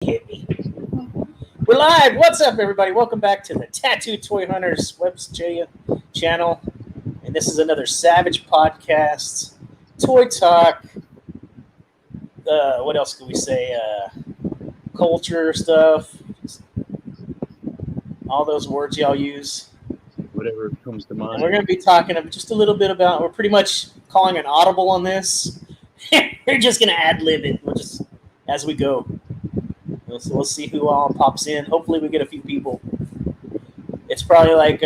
Hit me. We're live. What's up, everybody? Welcome back to the Tattoo Toy Hunters web channel. And this is another Savage podcast. Toy talk. What else can we say? Culture stuff. All those words y'all use. Whatever comes to mind. And we're going to be talking just a little bit about, we're pretty much calling an audible on this. We're just going to ad-lib it. We'll just, as we go. So we'll see who all pops in. Hopefully we get a few people. It's probably like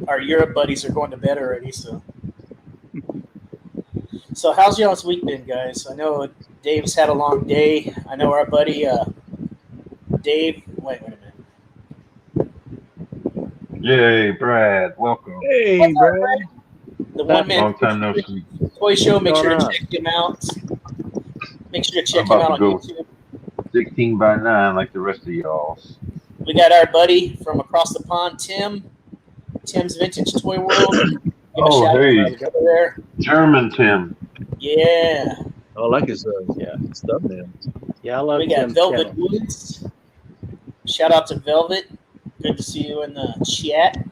our Europe buddies are going to bed already. So how's y'all's week been, guys? I know Dave's had a long day. I know our buddy Dave. Wait a minute. Yay, Brad! Welcome. Hey, What's up, Brad. Brad? The one man Long time no see. toy show. Make sure to check him out. Make sure to check him out on YouTube. 16 by 9 like the rest of y'all. We got our buddy from across the pond, Tim. Tim's Vintage Toy World. Give a shout hey. out over there. German Tim. Yeah. I like his stuff, man. Yeah, I love. We got Tim's Velvet channel. Woods. Shout out to Velvet. Good to see you in the chat.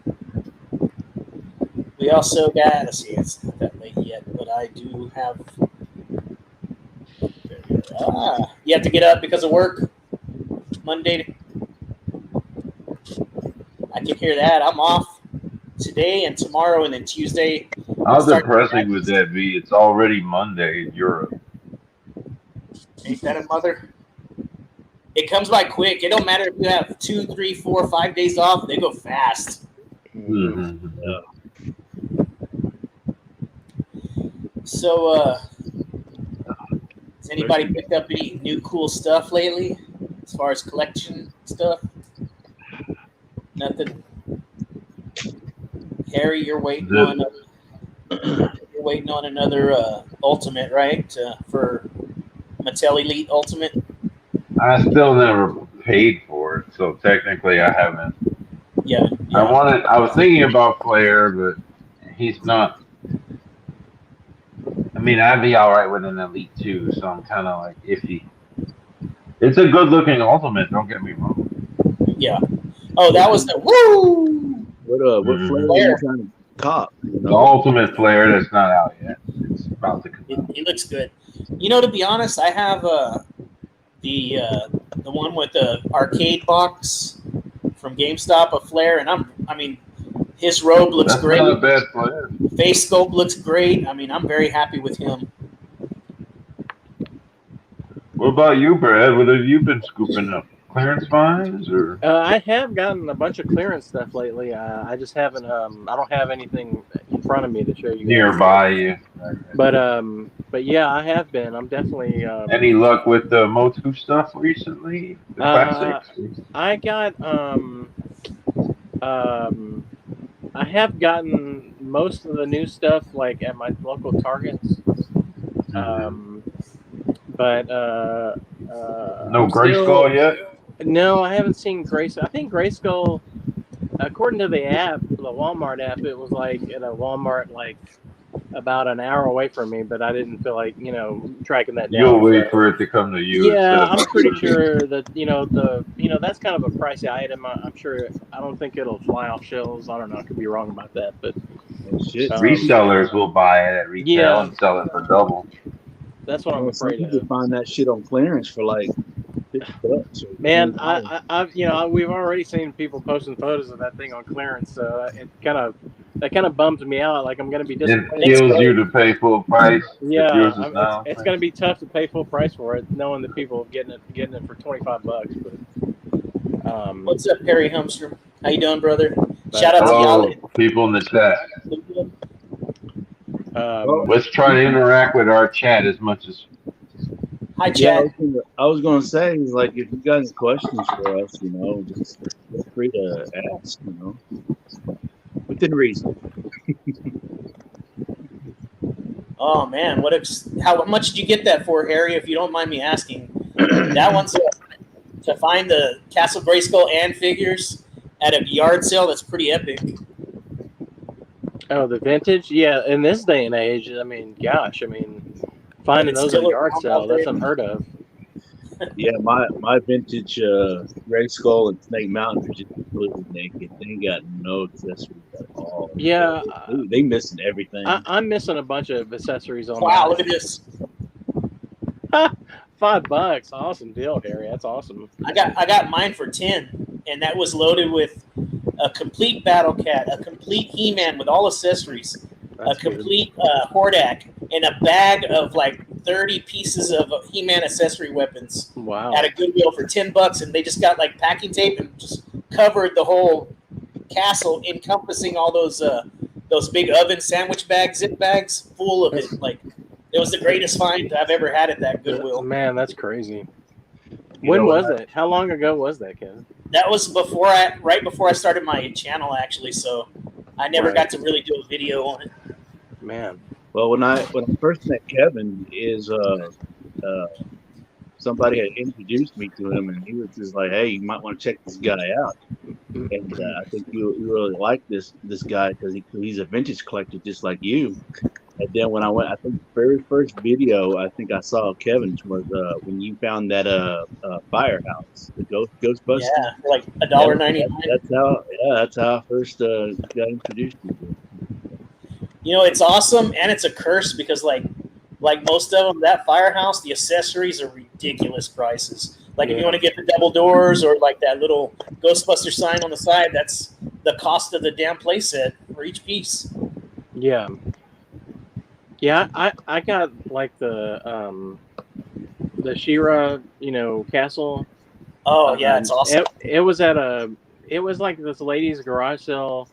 We also got, let's see, it's not that late yet, but I do have. You have to get up because of work Monday. I can hear that. I'm off today and tomorrow, and then Tuesday. How depressing would that be? It's already Monday in Europe. Ain't that a mother? It comes by quick. It don't matter if you have 2, 3, 4, 5 days off. They go fast. Mm-hmm. So, has anybody picked up any new cool stuff lately as far as collection stuff? Nothing. Harry, you're waiting on another Ultimate, right? For Mattel Elite Ultimate. I still never paid for it, so technically I haven't. Yeah. I was thinking about Flair, but he's not. I mean, I'd be all right with an Elite too, so I'm kind of like iffy. It's a good-looking Ultimate. Don't get me wrong. Yeah. Oh, that was the woo. What Flair are you trying to cop? The Ultimate Flair that's not out yet. It's about to come out. It looks good. You know, to be honest, I have the one with the arcade box from GameStop of Flair, and I mean, his robe looks That's great. not a bad Flair. Face sculpt looks great. I mean, I'm very happy with him. What about you, Brad? What have you been scooping up? Clearance finds, or? I have gotten a bunch of clearance stuff lately. I just haven't. I don't have anything in front of me to show you guys. Nearby you. But yeah, I have been. I'm definitely. Any luck with the Motu stuff recently? The classics? I got. I have gotten most of the new stuff like at my local Targets. But No Grayskull yet? No, I haven't seen Grayskull. I think Grayskull, according to the app, the Walmart app, it was like at a Walmart like about an hour away from me, but I didn't feel like, tracking that down. You'll wait for it to come to you. Yeah, I'm pretty sure that, that's kind of a pricey item. I'm sure, I don't think it'll fly off shelves. I don't know. I could be wrong about that, but. Resellers will buy it at retail and sell it for double. That's what I'm afraid of. You can find that shit on clearance for like $50. Man, we've already seen people posting photos of that thing on clearance, so that kind of bums me out. Like I'm going to be disappointed. It kills you to pay full price. Yeah, it's going to be tough to pay full price for it, knowing that people are getting it for $25. But what's up, Harry Humstrom? How you doing, brother? Shout out to y'all. People in the chat. Let's try to interact with our chat as much as. Hi, chat. Yeah, I was going to say, like, if you got any questions for us, just feel free to ask, within reason. Oh man, how much did you get that for, Harry? If you don't mind me asking, that one's to find the Castle Grayskull and figures at a yard sale. That's pretty epic. Oh, the vintage? Yeah, in this day and age, I mean, gosh, finding those at a yard sale, that's unheard of. Yeah, my vintage Gray Skull and Snake Mountain are just completely naked. They ain't got no accessories at all. Yeah, They missing everything. I'm missing a bunch of accessories on Wow, mine. look at this. $5. Awesome deal, Harry. That's awesome. I got mine for 10, and that was loaded with a complete Battle Cat, a complete He-Man with all accessories, That's a complete Hordak, and a bag of like 30 pieces of He-Man accessory weapons good. Wow. at a Goodwill for $10, and they just got like packing tape and just covered the whole castle, encompassing all those big oven sandwich bags, zip bags, full of it. Like it was the greatest find I've ever had at that Goodwill. Man, that's crazy. You When know was what? it? How long ago was that, Ken? That was right before I started my channel, actually. So I never Right. got to really do a video on it. Man. Well, when I first met Kevin, somebody had introduced me to him, and he was just like, "Hey, you might want to check this guy out." And I think you really like this guy because he's a vintage collector just like you. And then when I went, I think the very first video I think I saw of Kevin's was when you found that firehouse, the Ghostbusters. Yeah, for like $1.99. That's how I first got introduced to it. You know, it's awesome and it's a curse because like most of them, that firehouse, the accessories are ridiculous prices. Like if you want to get the double doors or like that little Ghostbuster sign on the side, that's the cost of the damn playset for each piece. Yeah. Yeah, I got like the She-Ra, castle. Oh yeah, it's awesome. It was like this lady's garage sale,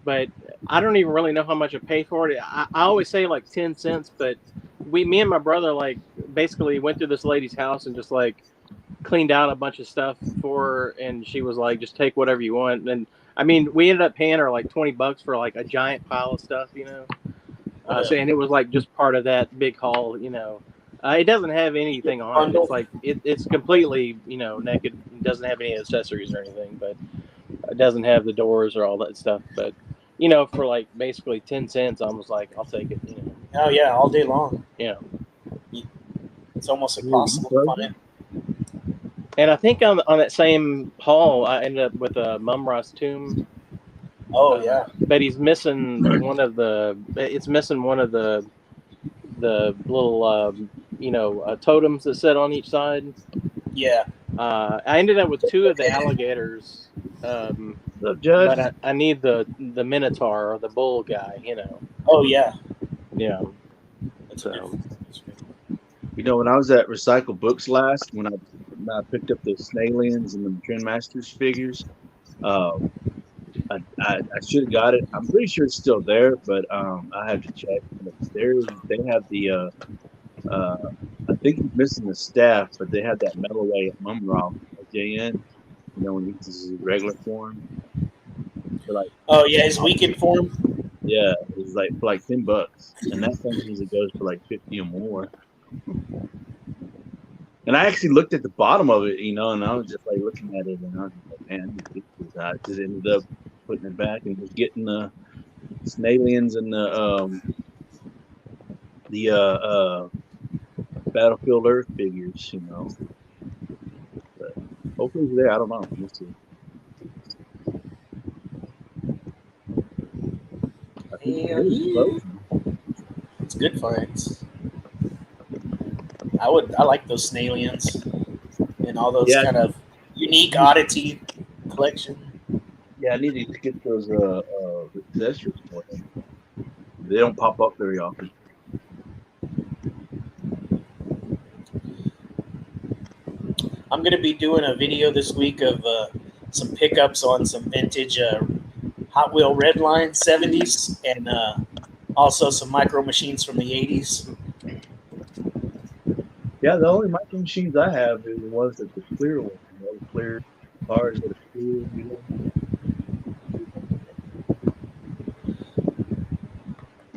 but I don't even really know how much I paid for it. I always say like 10 cents, but me and my brother like basically went through this lady's house and just like cleaned out a bunch of stuff for her, and she was like, just take whatever you want. And I mean, we ended up paying her like $20 for like a giant pile of stuff, and it was like just part of that big haul, It doesn't have anything on it. It's like it's completely, naked. It doesn't have any accessories or anything, but it doesn't have the doors or all that stuff. But for like basically 10 cents, I was like, I'll take it. Oh yeah, all day long. Yeah. It's almost impossible to find. And I think on that same haul, I ended up with a Mumra's tomb. Oh yeah. But he's missing one of the. It's missing one of the little totems that sit on each side. Yeah. I ended up with two of the alligators. What's up, Judge? But I need the Minotaur or the bull guy. Oh yeah. Yeah. That's So. When I was at Recycle Books last, when I picked up the Snailians and the Trendmasters figures, I should have got it. I'm pretty sure it's still there, but I have to check. They have the I think he's missing the staff, but they have that metal way at Mumra at JN. When he uses his regular form. Oh yeah, his weekend form. Yeah, it's like for like $10, and that thing usually goes for like 50 or more. And I actually looked at the bottom of it, and I was just like looking at it, and I was like, man, I just ended up putting it back and just getting the Snailians and the Battlefield Earth figures, But hopefully it's there. I don't know. We'll see. I think It's good finds. I like those Snailians and all those kind of unique oddity collection. Yeah, I need to get those accessories for them. They don't pop up very often. I'm going to be doing a video this week of some pickups on some vintage Hot Wheel Redline 70s and also some micro machines from the 80s. Yeah, the only micro machines I have is the ones that the clear ones, the clear cars that are clear.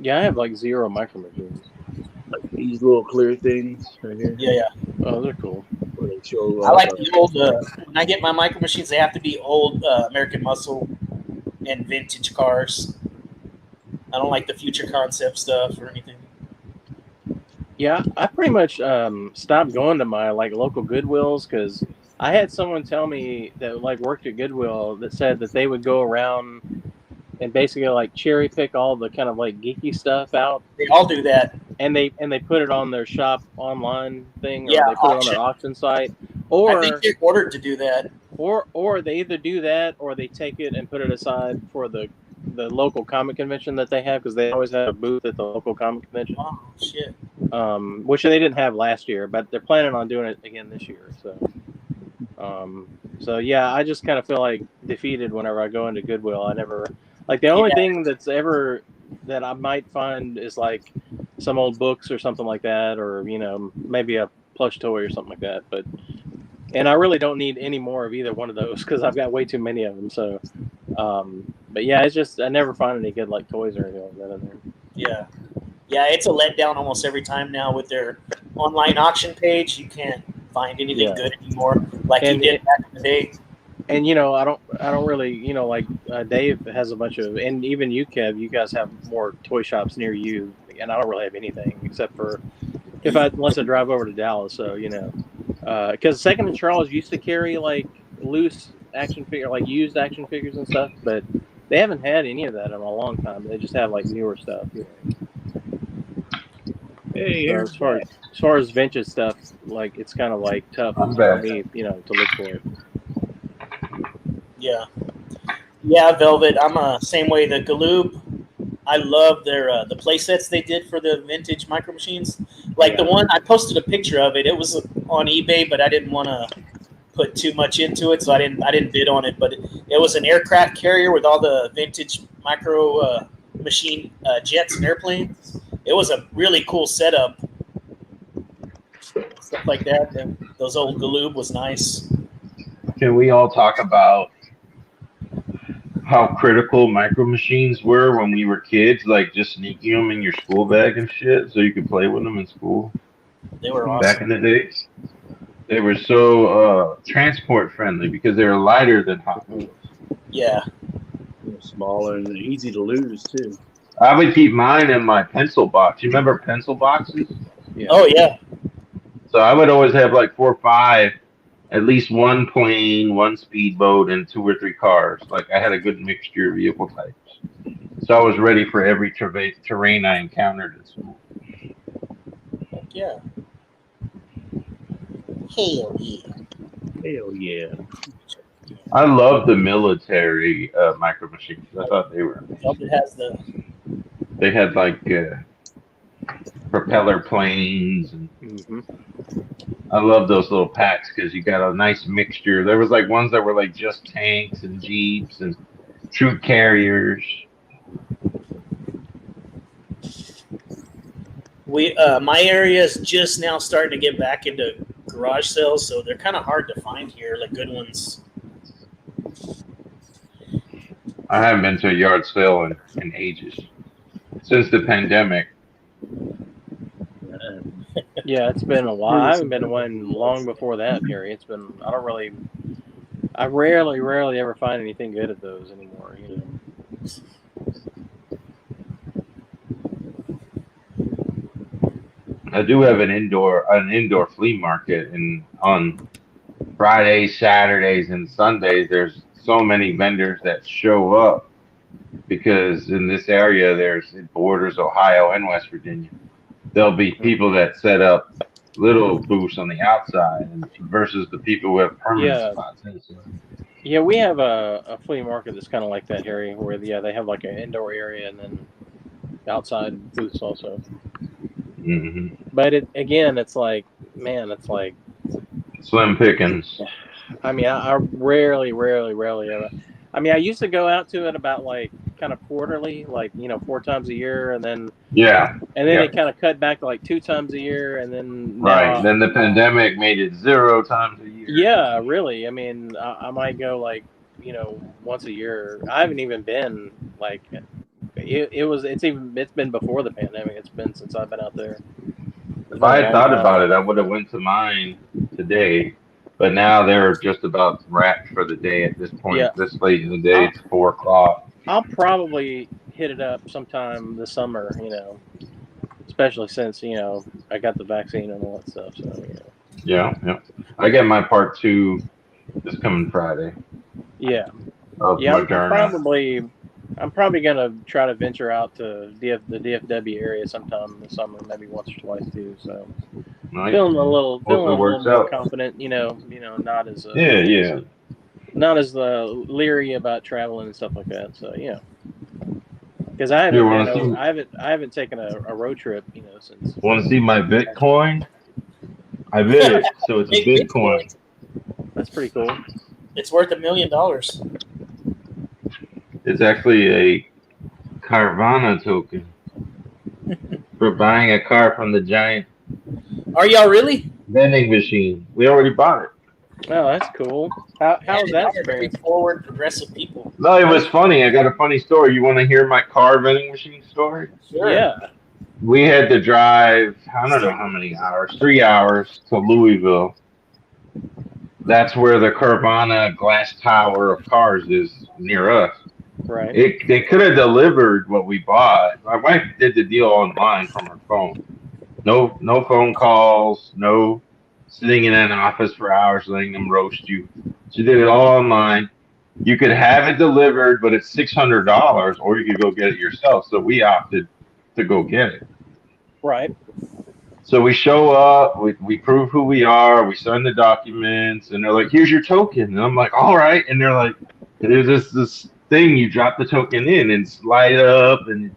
Yeah, I have like 0 micro machines. Like these little clear things right here. Yeah. Oh, they're cool. Where they show I like the old. When I get my micro machines, they have to be old American Muscle and vintage cars. I don't like the future concept stuff or anything. Yeah, I pretty much stopped going to my like local Goodwills because I had someone tell me that like worked at Goodwill that said that they would go around and basically like cherry pick all the kind of like geeky stuff out, They all do that. and they put it on their shop online thing, Yeah, or they put it on their auction. auction site, I think they're ordered to do that. or they either do that or they take it and put it aside for the local comic convention that they have, because they always have a booth at the local comic convention. Oh shit. Which they didn't have last year, but they're planning on doing it again this year. So yeah, I just kind of feel like defeated whenever I go into Goodwill. I never like the only thing that's ever that I might find is like some old books or something like that, or maybe a plush toy or something like that. And I really don't need any more of either one of those because I've got way too many of them. So, but yeah, it's just I never find any good like toys or anything like that in there. Yeah. Yeah, it's a letdown almost every time now with their online auction page. You can't find anything good anymore like you did back in the day. And I don't really like Dave has a bunch of, and even you, Kev, you guys have more toy shops near you, and I don't really have anything except for unless I drive over to Dallas. So because Second and Charles used to carry like loose action figure, like used action figures and stuff, but they haven't had any of that in a long time. They just have like newer stuff. Hey, so as far as vintage stuff, like it's kind of like tough for me, to look for it. Yeah, Velvet. I'm same way. The Galoob, I love their the play sets they did for the vintage Micro Machines. Like the one I posted a picture of it. It was on eBay, but I didn't want to put too much into it, so I didn't bid on it. But it was an aircraft carrier with all the vintage Micro Machine jets and airplanes. It was a really cool setup. Stuff like that. And those old Galoob was nice. Can we all talk about how critical Micro Machines were when we were kids? Like just sneaking them in your school bag and shit so you could play with them in school. They were awesome. Back in the days. They were so transport friendly because they were lighter than Hot Wheels. Yeah. They're smaller and easy to lose too. I would keep mine in my pencil box. You remember pencil boxes? Yeah. Oh yeah. So I would always have like 4 or 5, at least one plane, one speedboat, and 2 or 3 cars. Like I had a good mixture of vehicle types. So I was ready for every terrain I encountered at school. Yeah. Hell yeah. Hell yeah. I love the military Micro Machines. I thought they were. Velvet has They had like propeller planes, and I love those little packs because you got a nice mixture. There was like ones that were like just tanks and jeeps and troop carriers. My area is just now starting to get back into garage sales, so they're kind of hard to find here, like good ones. I haven't been to a yard sale in ages since the pandemic. Yeah, it's been a while. I haven't been to one long before that, Gary. It's been. I rarely ever find anything good at those anymore. I do have an indoor flea market, and on Fridays, Saturdays, and Sundays, there's so many vendors that show up because in this area, it borders Ohio and West Virginia. There'll be people that set up little booths on the outside versus the people who have permanent spots inside. Yeah, we have a flea market that's kind of like that, Harry, where they have like an indoor area and then outside booths also. Mm-hmm. But it's like, man, it's like slim pickings. I mean, I rarely ever. I mean, I used to go out to it about like kind of quarterly, like 4 times a year, and then they kind of cut back to like 2 times a year, and then then the pandemic made it 0 times a year. Yeah, really. I mean, I might go like once a year. I haven't even been like it's been before the pandemic. It's been since I've been out there. If I had thought about it, I would have went to mine today. But now they're just about wrapped for the day at this point. Yeah. This late in the day, it's 4 o'clock. I'll probably hit it up sometime this summer, especially since I got the vaccine and all that stuff. So Yeah. I get my part 2 this coming Friday yeah. of Yeah, Moderna. I'm probably gonna try to venture out to the DFW area sometime in the summer, maybe once or twice too. So Nice. feeling a Hope it little works more out. confident. Not as Yeah. not as leery about traveling and stuff like that. So because I You haven't want to see? I haven't taken a road trip since. Want to see my Bitcoin? I bid it, so it's a Big Bitcoin. That's pretty cool. It's worth $1 million. It's actually a Carvana token for buying a car from the giant Are y'all really? vending machine. We already bought it. Oh, that's cool. How was that They're very experience? forward, progressive people. No, it was funny. I got a funny story. You want to hear my car vending machine story? Sure. Yeah. We had to drive, I don't know how many hours, 3 hours to Louisville. That's where the Carvana glass tower of cars is near us. Right. They could have delivered what we bought. My wife did the deal online from her phone. No phone calls, no sitting in an office for hours letting them roast you. She did it all online. You could have it delivered, but it's $600, or you could go get it yourself. So we opted to go get it. Right. So we show up, we prove who we are, we sign the documents, and they're like, "Here's your token." And I'm like, "All right." And they're like, "There's this thing you drop the token in and slide up, and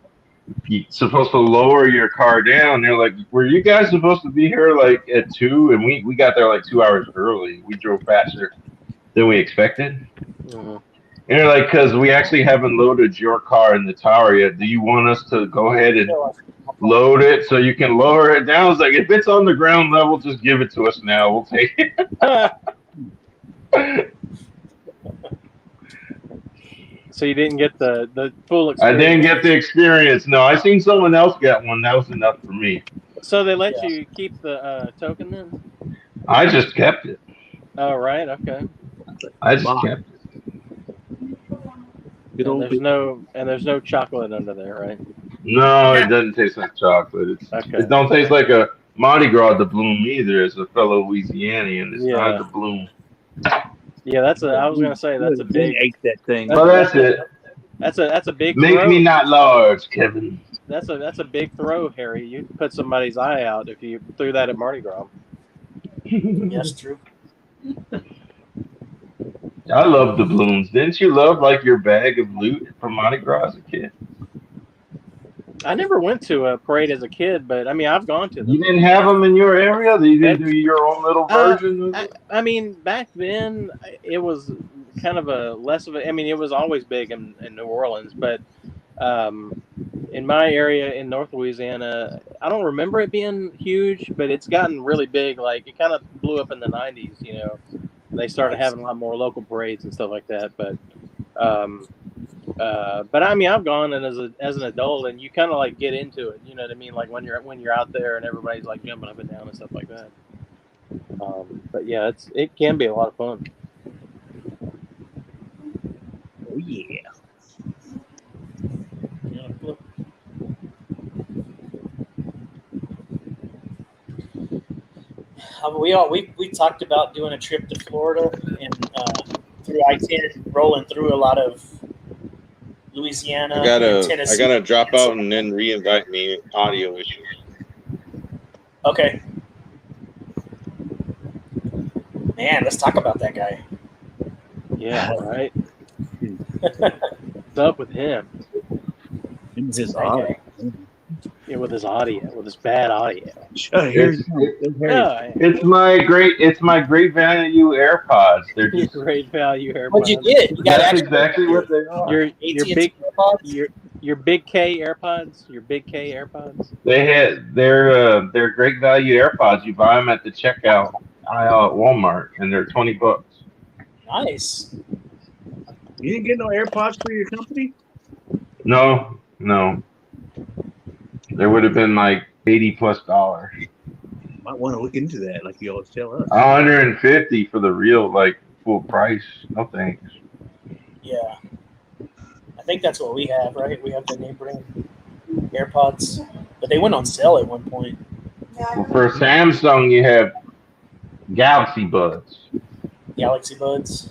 you're supposed to lower your car down." They're like, "Were you guys supposed to be here like at 2?" And we got there like 2 hours early. We drove faster than we expected. Mm-hmm. And they're like, "Because we actually haven't loaded your car in the tower yet. Do you want us to go ahead and load it so you can lower it down?" I was like, "If it's on the ground level, just give it to us now. We'll take it." So you didn't get the full I experience. didn't get the experience. No, I seen someone else get one. That was enough for me. So they let you keep the token then? I just kept it. Oh, right. Okay. I just kept it. And there's no chocolate under there, right? No, it doesn't taste like chocolate. It don't taste like a Mardi Gras de Bloom either. As a fellow Louisianian, it's not the Bloom. Yeah, I was gonna say that's a big. Ate that thing. Well, that's it. That's a big. Make throw. me not large, Kevin. That's a big throw, Harry. You put somebody's eye out if you threw that at Mardi Gras. Yes, true. I love the Blooms. Didn't you love like your bag of loot from Mardi Gras as a kid? I never went to a parade as a kid, but I mean I've gone to them. You didn't have them in your area? You didn't do your own little version? I mean, back then it was kind of a less of a. I mean, it was always big in New Orleans, but in my area in North Louisiana, I don't remember it being huge, but it's gotten really big. Like it kind of blew up in the '90s. They started having a lot more local parades and stuff like that. But I mean, I've gone and as an adult, and you kind of like get into it. You know what I mean? Like when you're out there and everybody's like jumping up and down and stuff like that. But yeah, it can be a lot of fun. Oh yeah. We talked about doing a trip to Florida and through I-10, rolling through a lot of Louisiana. I gotta drop out and then re-invite me. Audio issues. Okay. Man, let's talk about that guy. Yeah, right. What's up with him? His audio. Yeah, with his audio, with his bad audio. It's my great value AirPods. They're just great value AirPods. What'd you get? You got That's exactly what they are. Your big K AirPods. Your big K AirPods. They're great value AirPods. You buy them at the checkout aisle at Walmart, and they're $20. Nice. You didn't get no AirPods for your company? No. There would have been like $80+. Might want to look into that, like you always tell us. $150 for the real, like full price. No thanks. Yeah. I think that's what we have, right? We have the name brand. AirPods, but they went on sale at one point. Well, for Samsung, you have Galaxy Buds. Galaxy Buds.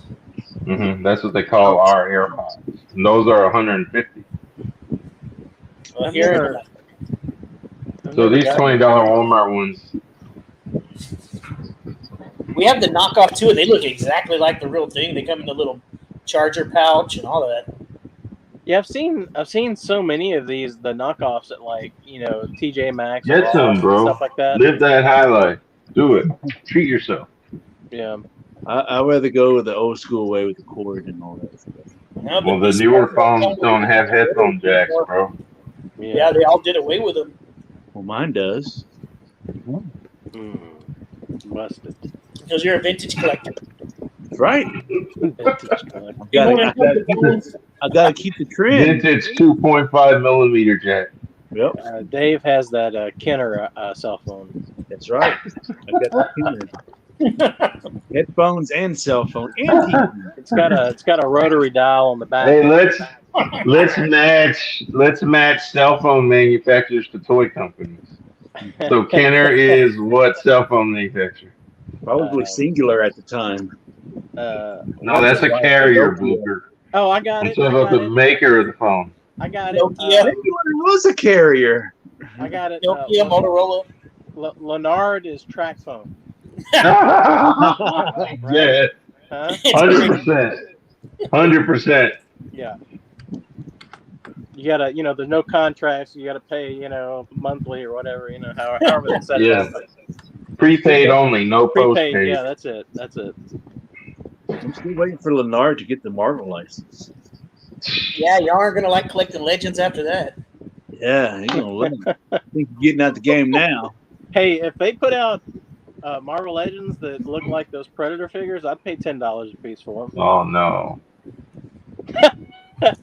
That's what they call our AirPods. And those are 150. Well, I've here, never- So these $20 Walmart ones. we have the knockoff too. They look exactly like the real thing. They come in a little charger pouch and all that. Yeah, I've seen so many of these, the knockoffs at like, TJ Maxx, Get or some, bro. stuff like that. Live that high life. Do it. Treat yourself. Yeah. I'd rather go with the old school way with the cord and all that stuff. No, but Well, the these newer phones phones don't have headphone jacks, bro. Yeah, they all did away with them. Well, mine does. Busted. Because you're a vintage collector. That's right. Vintage collector. I gotta keep the trend. Vintage 2.5 millimeter jack. Yep, Dave has that Kenner cell phone. that's right. I got the headphones and cell phone and TV. It's got a rotary dial on the back. Hey, let's match cell phone manufacturers to toy companies. So Kenner is what cell phone manufacturer? Probably singular at the time. No, that's a carrier, Booker. Oh, I got I'm it. talking about the maker of the phone. I got it. Nokia. Singular was a carrier. I got it. Nokia, Motorola. Leonard is track phone. Yeah, Huh? 100%. 100%. Yeah. You gotta, there's no contracts. You gotta pay, monthly or whatever, however they set it Yeah. up. Prepaid only, no Prepaid. postpaid. Yeah, that's it. That's it. I'm still waiting for Leonard to get the Marvel license. Yeah, y'all aren't gonna like collecting legends after that. Yeah, I think you're getting out the game now. Hey, if they put out Marvel Legends that look like those Predator figures, I'd pay $10 a piece for them. Oh no,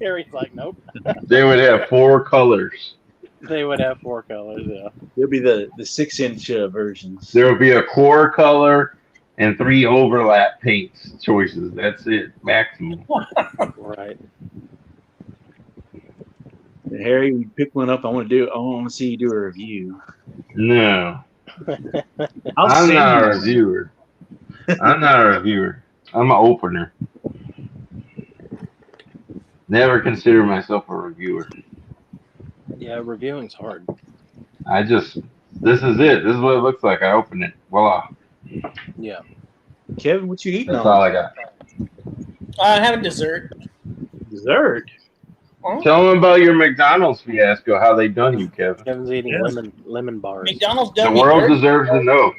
Harry's like, nope. they would have 4 colors. They would have 4 colors. Yeah. It'll be the 6-inch versions. There will be a core color and 3 overlap paints choices. That's it, maximum. Right. And Harry, we pick one up. I want to see you do a review. No, I'll I'm send not you a one. reviewer. I'm not a reviewer. I'm an opener. Never consider myself a reviewer. Yeah, reviewing's hard. This is it. This is what it looks like. I open it. Voila. Yeah. Kevin, what you eating That's on? all I got. Having dessert. Dessert. Tell them about your McDonald's fiasco, how they done you, Kevin. Kevin's eating Yes. lemon bars. McDonald's The done me world dirty. deserves to know.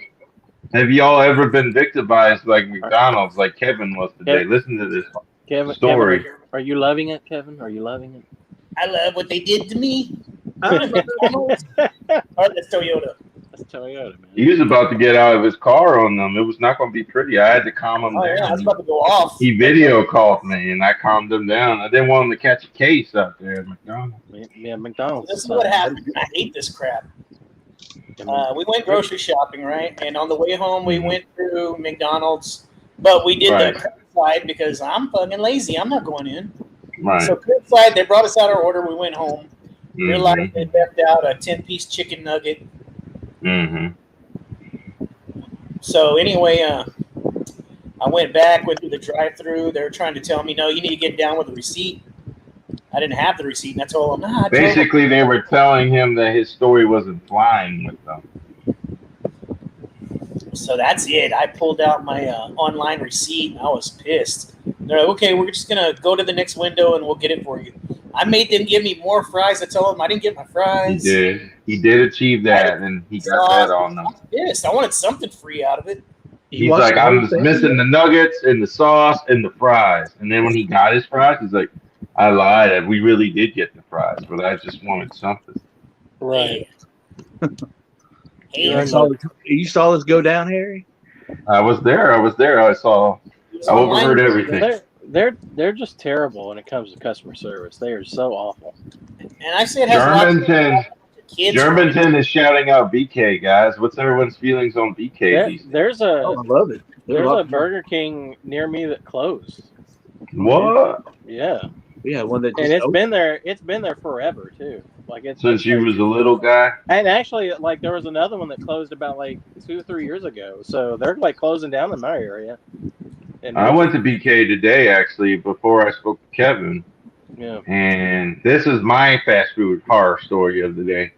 Have y'all ever been victimized like McDonald's, like Kevin was today? Yep. Listen to this Kevin, story. are you loving it, Kevin? Are you loving it? I love what they did to me. Oh, that's Toyota. That's Toyota, man. He was about to get out of his car on them. It was not going to be pretty. I had to calm him Oh yeah, I was down. about to go off. He video called me, and I calmed him down. I didn't want him to catch a case out there at McDonald's. Yeah, McDonald's. This is what happened. I hate this crap. We went grocery shopping, right? And on the way home, we went through McDonald's, but we did Right. the curbside because I'm fucking lazy. I'm not going in. Right. So curbside, they brought us out our order. We went home. Realized Mm-hmm. they left out a 10-piece chicken nugget. Mm-hmm. So anyway, I went through the drive-through. They were trying to tell me, no, you need to get down with the receipt. I didn't have the receipt, and I told them, nah. Basically, they were telling him that his story wasn't flying with them. So that's it. I pulled out my online receipt, and I was pissed. They're like, okay, we're just going to go to the next window, and we'll get it for you. I made them give me more fries. I told them I didn't get my fries. He did achieve that, and he got that on them. I was pissed. I wanted something free out of it. He's like, I'm just missing the nuggets and the sauce and the fries. And then when he got his fries, he's like, I lied. We really did get the fries, but I just wanted something. Right. Hey, You saw this go down, Harry? I was there. I overheard everything. They're just terrible when it comes to customer service. They are so awful. And I say it has lots of kids. Germantown is shouting out BK, guys. What's everyone's feelings on BK these days? There's I love it. a Burger King near me that closed. What? Yeah. Yeah, one that just And it's opened. been there forever too. Like it's Since you was a little guy. and actually like there was another one that closed about like 2 or 3 years ago. So they're like closing down in my area. And I went to BK today actually before I spoke to Kevin, yeah. and this is my fast food horror story of the day.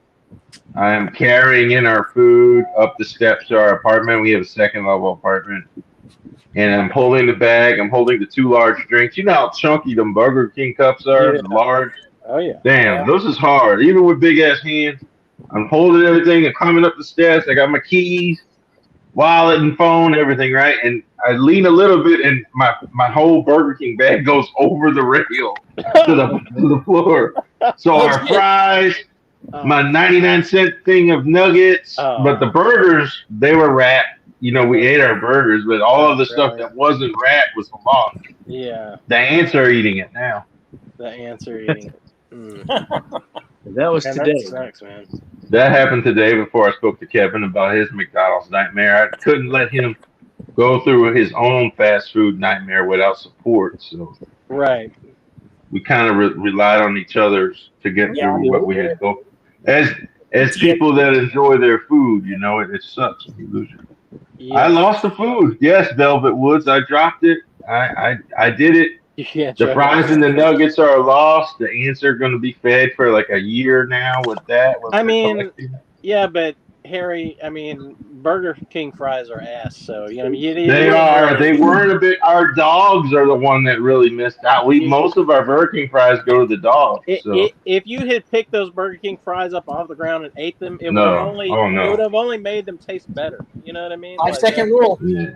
I am carrying in our food up the steps to our apartment. We have a second level apartment. And I'm holding the bag. I'm holding the 2 large drinks. You know how chunky them Burger King cups are? Yeah. The large. Oh yeah. Damn, those is hard. Even with big ass hands. I'm holding everything and climbing up the steps. I got my keys, wallet and phone, everything, right? And I lean a little bit and my whole Burger King bag goes over the rail to the floor. So our fries, my 99-cent thing of nuggets, but the burgers, they were wrapped. You know, we ate our burgers, but all of the stuff that wasn't wrapped was lost. Yeah. The ants are eating it now. The ants are eating it. That was Man, today. that sucks, man. That happened today before I spoke to Kevin about his McDonald's nightmare. I couldn't let him go through his own fast food nightmare without support. So Right. we kind of relied on each other to get through what we had to go. As people that enjoy their food, you know, it sucks when you lose it. Yeah. I lost the food. Yes, Velvet Woods. I dropped it. I did it. The fries and the nuggets are lost. The ants are going to be fed for like a year now with that. I mean, yeah, but Harry, I mean, Burger King fries are ass. So you know, they are. They weren't a bit. Our dogs are the one that really missed out. Most of our Burger King fries go to the dogs. So. If you had picked those Burger King fries up off the ground and ate them, it would have only made them taste better. You know what I mean? 5-second rule. Yeah.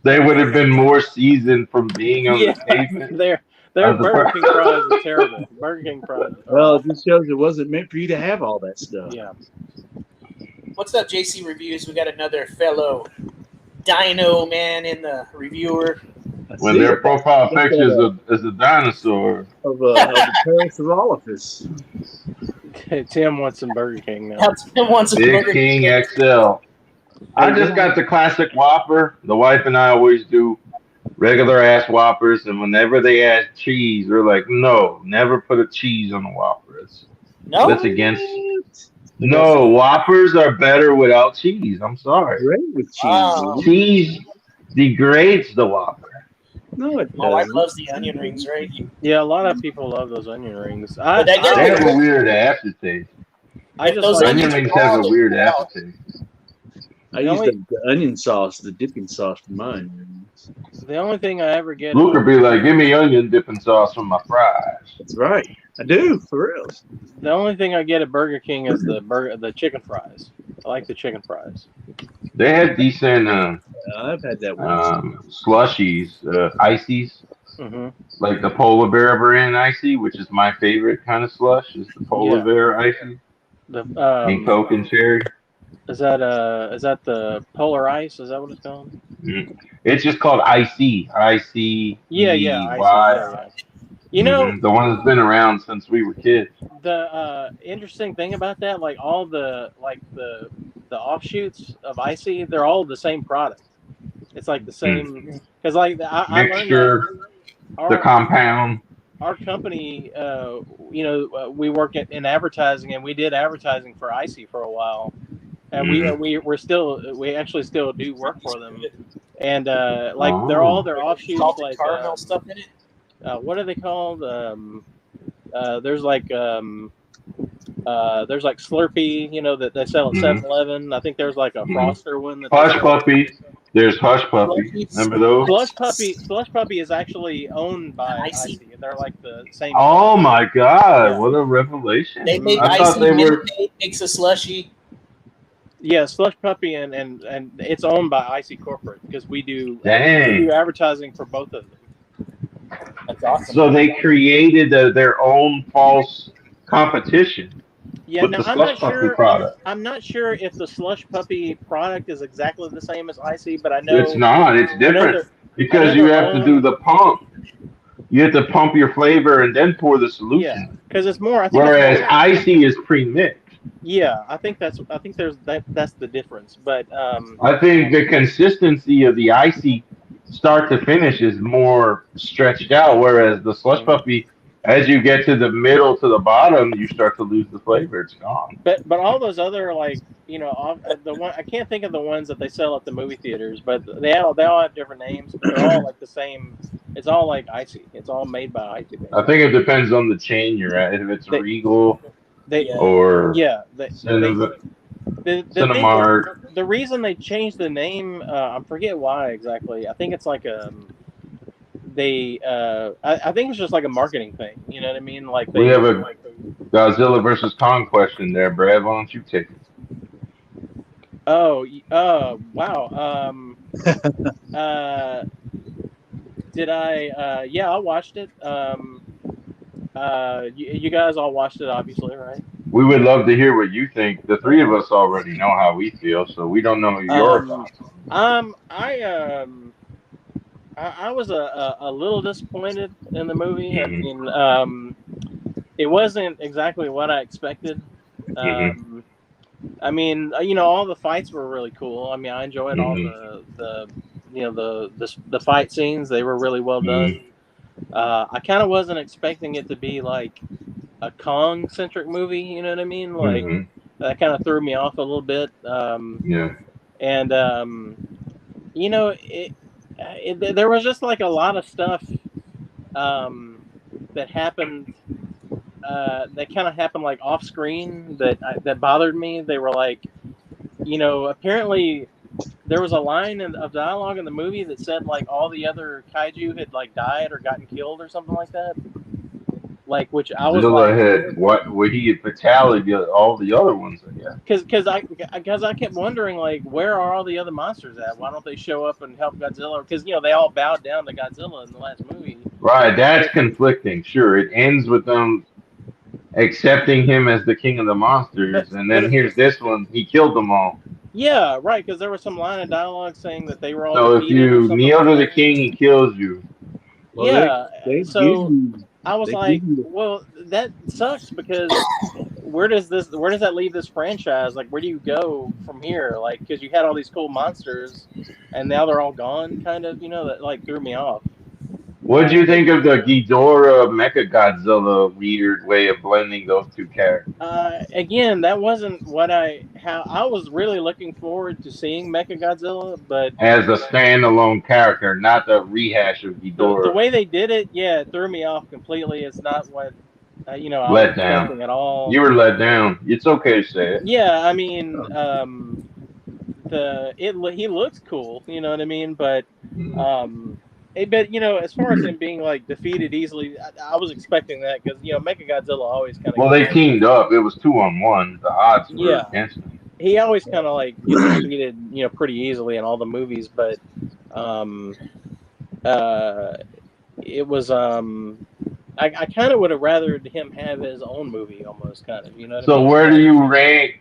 They would have been more seasoned from being on the pavement. Their Burger King fries are terrible. Burger King fries. Well, it just shows it wasn't meant for you to have all that stuff. Yeah. What's up, JC Reviews? We got another fellow Dino man in the reviewer. When their profile picture is a dinosaur. Of the Parasaurolophus. Tim wants some Burger King now. Tim wants some Big Burger King XL. I just got the classic Whopper. The wife and I always do regular ass Whoppers, and whenever they add cheese, we're like, no, never put a cheese on a Whopper. That's against. No, Whoppers are better without cheese. I'm sorry. Great with cheese. Cheese degrades the Whopper. No, it doesn't. My wife loves the onion rings, right? Yeah, a lot of people love those onion rings. They have a weird aftertaste. Onion rings have a weird aftertaste. I use the onion sauce, the dipping sauce for mine. The only thing I ever get. Luke would be like, give me onion dipping sauce from my fries. That's right. I do, for real. The only thing I get at Burger King is the chicken fries. I like the chicken fries. They had decent I've had that one. Slushies, ices. Mm-hmm. Like the Polar Bear brand icy, which is my favorite kind of slush, is the Polar Bear icy. And Coke and cherry. Is that the Polar Ice? Is that what it's called? Mm-hmm. It's just called icy. Icy. Yeah. You know, the one that's been around since we were kids. The interesting thing about that, like all the offshoots of icy, they're all the same product. It's like the same because like I mixture, the compound. Our company, we work in advertising, and we did advertising for icy for a while. And we actually still do work for them, and they're all their offshoots, like caramel stuff in it. What are they called? There's like Slurpee, that they sell at 7-Eleven. I think there's like a Froster one. Hush Puppy. There's Hush Puppy. Remember those? Slush Puppy is actually owned by Icy. They're like the same. Oh my God! What a revelation! They make Icy makes a slushy. Yeah, Slush Puppy and it's owned by Icy Corporate because we do advertising for both of them. That's awesome. So they created their own false competition. Yeah, with now the Slush Puppy product. I'm not sure if the Slush Puppy product is exactly the same as Icy, but I know it's not. It's different because you have to do the pump. You have to pump your flavor and then pour the solution. Yeah, because it's more. Whereas Icy is pre-mixed. Yeah, I think that's the difference. But I think the consistency of the Icy start to finish is more stretched out, whereas the Slush Puppy As you get to the middle to the bottom, you start to lose the flavor. It's gone. But all those other like the one I can't think of the ones that they sell at the movie theaters, but they all have different names, but they're all like the same. It's all like icy. It's all made by icy. I think it depends on the chain you're at. If it's Regal They or the Cinemark. the reason they changed the name, I forget why exactly. I think it's like I think it's just like a marketing thing. You know what I mean? Like We have a Godzilla versus Kong question there, Brad. Why don't you take it? Oh, wow. Did I? Yeah, I watched it. You guys all watched it, obviously, right? We would love to hear what you think. The three of us already know how we feel, so we don't know your thoughts. I was a little disappointed in the movie. I Mhm. mean, it wasn't exactly what I expected. I mean, all the fights were really cool. I mean, I enjoyed all the fight scenes. They were really well done. I kind of wasn't expecting it to be like a Kong centric movie. You know what I mean? Like that kind of threw me off a little bit. And there was just like a lot of stuff that happened. That kind of happened like off screen that bothered me. They were like, apparently there was a line of dialogue in the movie that said like all the other kaiju had like died or gotten killed or something like that. Like, which I was Godzilla like, had what he had fatality all the other ones, I guess. because I kept wondering like, where are all the other monsters at? Why don't they show up and help Godzilla? Because they all bowed down to Godzilla in the last movie. Right, that's conflicting. Sure, it ends with them accepting him as the king of the monsters, and then here's this one: he killed them all. Yeah, right. Because there was some line of dialogue saying that they were all. So if you kneel to the king, he kills you. Well, yeah. so I was like, well, that sucks because where does that leave this franchise? Like, where do you go from here? Like, because you had all these cool monsters, and now they're all gone. Kind of, that like threw me off. What do you think of the Ghidorah Mecha Godzilla weird way of blending those two characters? Again, that wasn't how I was really looking forward to seeing Mecha Godzilla, but as a standalone character, not the rehash of Ghidorah. The way they did it, it threw me off completely. It's not what I was expecting at all. You were let down. It's okay to say it. Yeah, I mean, he looks cool. You know what I mean? But as far as him being like defeated easily, I was expecting that because Mechagodzilla always kind of. Well, they teamed up. It was 2-on-1. The odds were against him. He always kind of like gets defeated, pretty easily in all the movies. But it was I kind of would have rathered him have his own movie, almost kind of. So where do you rank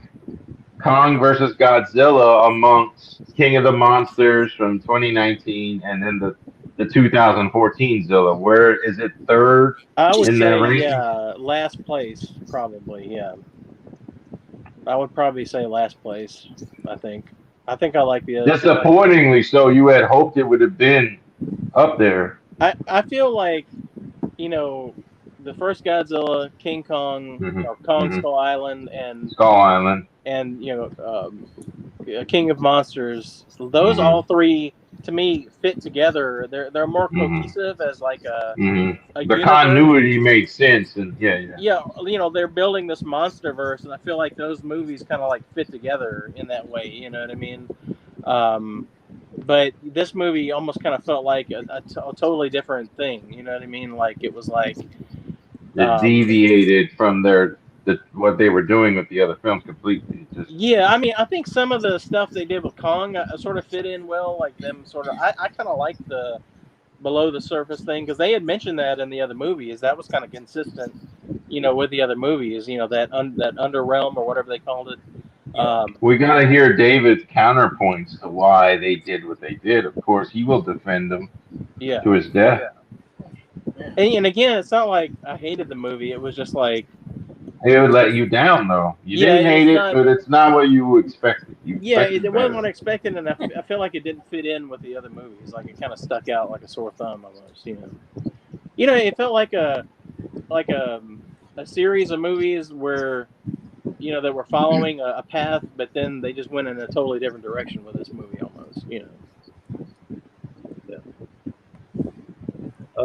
Kong versus Godzilla amongst King of the Monsters from 2019 and then the 2014 Zilla? Where is it? Third? I would say ranking? last place probably. Yeah, I would probably say last place. I think I like the other. Disappointingly so. You had hoped it would have been up there. I feel like the first Godzilla, King Kong, or Kong Skull Island, and King of Monsters. Those all three to me fit together. They're more cohesive as like a the continuity made sense, and they're building this monster verse, and I feel like those movies kind of like fit together in that way. You know what I mean? But this movie almost kind of felt like a totally different thing. You know what I mean? Like it was like it deviated from what they were doing with the other films completely. I mean, I think some of the stuff they did with Kong sort of fit in well. Like them sort of, I kind of like the below the surface thing because they had mentioned that in the other movies. That was kind of consistent, with the other movies. That underrealm or whatever they called it. We got to hear David's counterpoints to why they did what they did. Of course, he will defend them to his death. And again, it's not like I hated the movie. It was just like it would let you down, though. You didn't hate it, but it's not what you expected. It wasn't what I expected, and I feel like it didn't fit in with the other movies. Like it kind of stuck out like a sore thumb almost. It felt like like a series of movies where that were following a path, but then they just went in a totally different direction with this movie almost.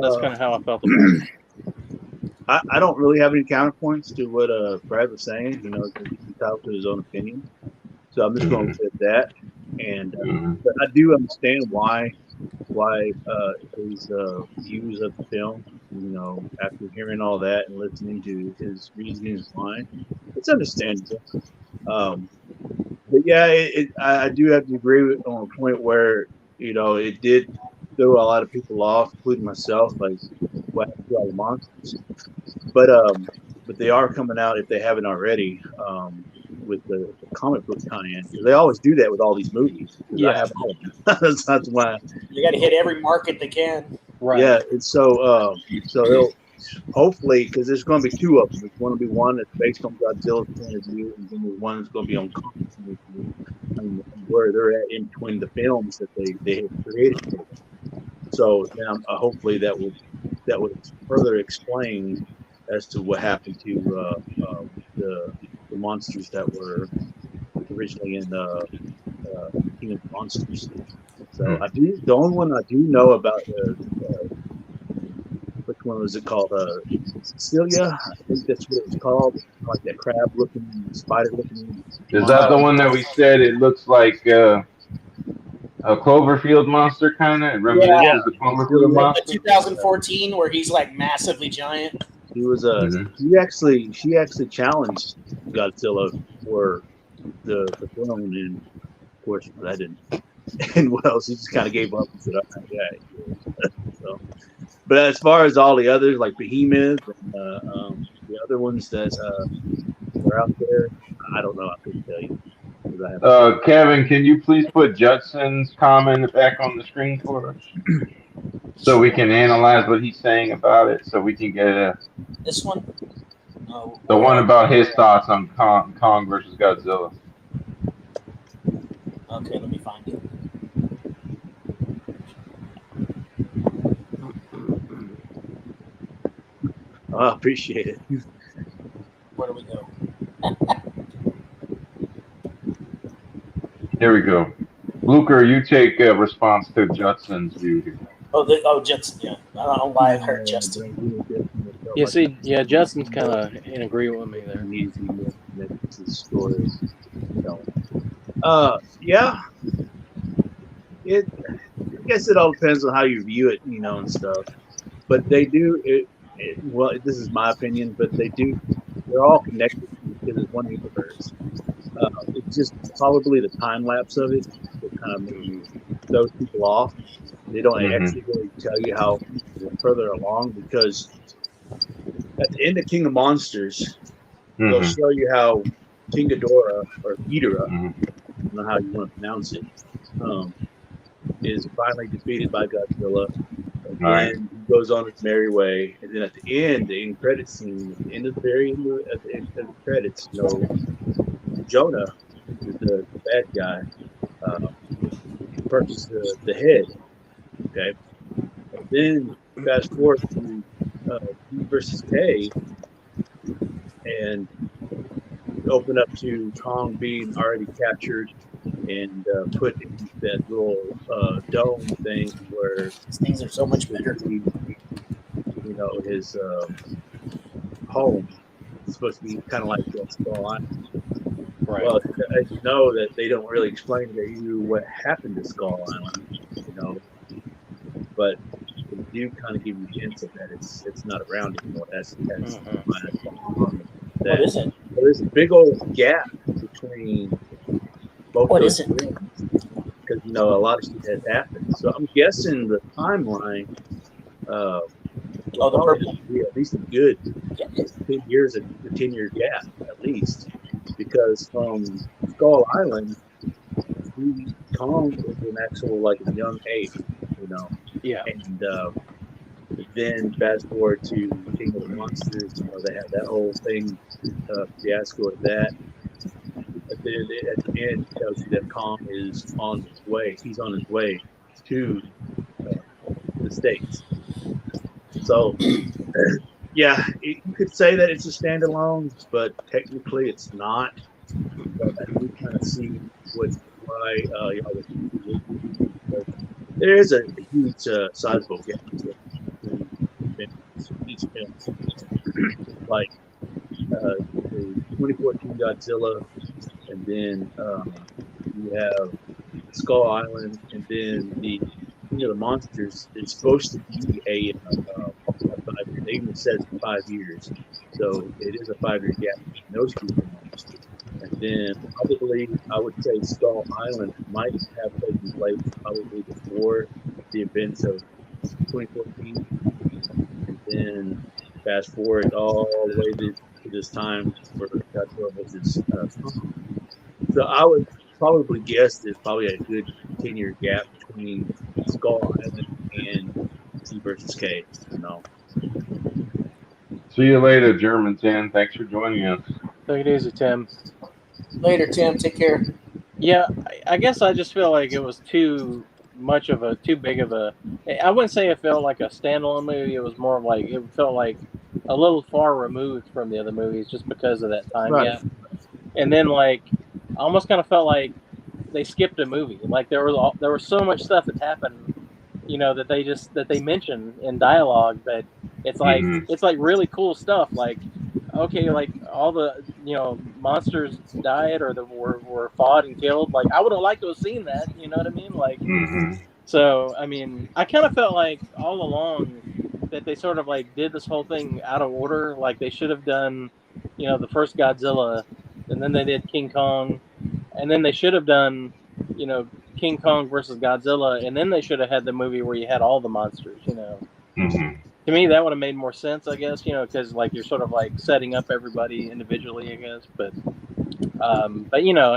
That's kind of how I felt about it. I don't really have any counterpoints to what Brad was saying. He's entitled to his own opinion, so I'm just going to say that. And but I do understand why his views of the film. After hearing all that and listening to his reasoning why, it's understandable. But yeah, I do have to agree with on a point where it did throw a lot of people off, including myself. Like, what happened to all the monsters? But they are coming out, if they haven't already, with the comic book tie-in, because they always do that with all these movies. Yeah. I haven't that's why. You got to hit every market they can. Right. Yeah, and so they'll hopefully, because there's going to be two of them. There's going to be one that's based on Godzilla's point of view, and then there's one that's going to be on Kong's point of view, and where they're at in between the films that they have created. So now, hopefully that would further explain as to what happened to the monsters that were originally in King of Monsters. So the only one I do know about which one was it called? Cecilia, I think that's what it was called. Like that crab-looking, spider-looking. Is that the one that we said it looks like a Cloverfield monster kind of? It reminisces of Cloverfield monster. The 2014, where he's like massively giant. He was she actually challenged Godzilla for the throne, and of course that didn't. And well, she just kind of gave up and said, "Oh, yeah." So, but as far as all the others, like Behemoth and the other ones that were out there, I don't know. I couldn't tell you. Kevin, can you please put Judson's comment back on the screen for us, so we can analyze what he's saying about it, so we can get this one. Oh, the one about his thoughts on Kong versus Godzilla. Okay, let me find it. I appreciate it. Where do we go? Here we go. Luker, you take response to Judson's view here. Oh, Judson. Yeah, I don't know why I heard Justin. Yeah, see, Justin's kind of in agreement with me there. Yeah. I guess it all depends on how you view it, and stuff. But they do well. This is my opinion, but they're all connected because it's one universe. It's just probably the time lapse of it that kind of maybe throws people off. They don't actually really tell you how further along, because at the end of King of Monsters, they'll show you how King Ghidorah, or Ghidorah, I don't know how you want to pronounce it, is finally defeated by Godzilla. And he goes on his merry way. And then at the end credits scene, at the end of the credits, Jonah, who's the bad guy, purchases the head. Okay. And then fast forward to P versus K, and open up to Kong being already captured and put in that little dome thing where These things are so much better. His home is supposed to be kind of like Skull Island. Right. Well, as you know, that they don't really explain to you what happened to Skull Island, but they do kind of give you hints of that it's not around anymore. That's What is it? There's a big old gap between both What those is it? rings, because a lot of shit has happened. So I'm guessing the timeline. Oh, the purple. Be at least a good 10 years, a 10-year gap at least, because from Skull Island, Kong was an actual like a young age, Yeah. and then fast forward to King of the Monsters, they had that whole thing, fiasco of that. But then at the end, it tells you that Kong is on his way. He's on his way to the States. So, Yeah, you could say that it's a standalone, but technically it's not. But I do kind of see why y'all would do it. There is a huge sizable gap between these films. Like the 2014 Godzilla, and then you have Skull Island, and then the King of the Monsters is supposed to be a 5 year. They even said 5 years, so it is a 5 year gap between those two films. And then probably I would say Skull Island might have taken place probably before the events of 2014, and then fast forward all the way to this time where Godzilla versus Kong. So I would probably guess there's probably a good 10 year gap between Skull Island and T versus K. You know. See you later, German 10. Thanks for joining us. Take it easy, Tim. Later, Tim. Take care. Yeah, I guess I just feel like it was too big of a. I wouldn't say it felt like a standalone movie. It was more of like it felt like a little far removed from the other movies just because of that time gap. And then like, I almost kind of felt like they skipped a movie. Like there was so much stuff that happened, that they mentioned in dialogue that it's like it's like really cool stuff. Like, okay, like all the monsters died or were fought and killed. Like I would have liked to have seen that. You know what I mean? Like, so I mean, I kind of felt like all along that they sort of like did this whole thing out of order. Like they should have done, the first Godzilla, and then they did King Kong, and then they should have done, King Kong versus Godzilla, and then they should have had the movie where you had all the monsters. To me, that would have made more sense, I guess, because like you're sort of like setting up everybody individually, I guess. But I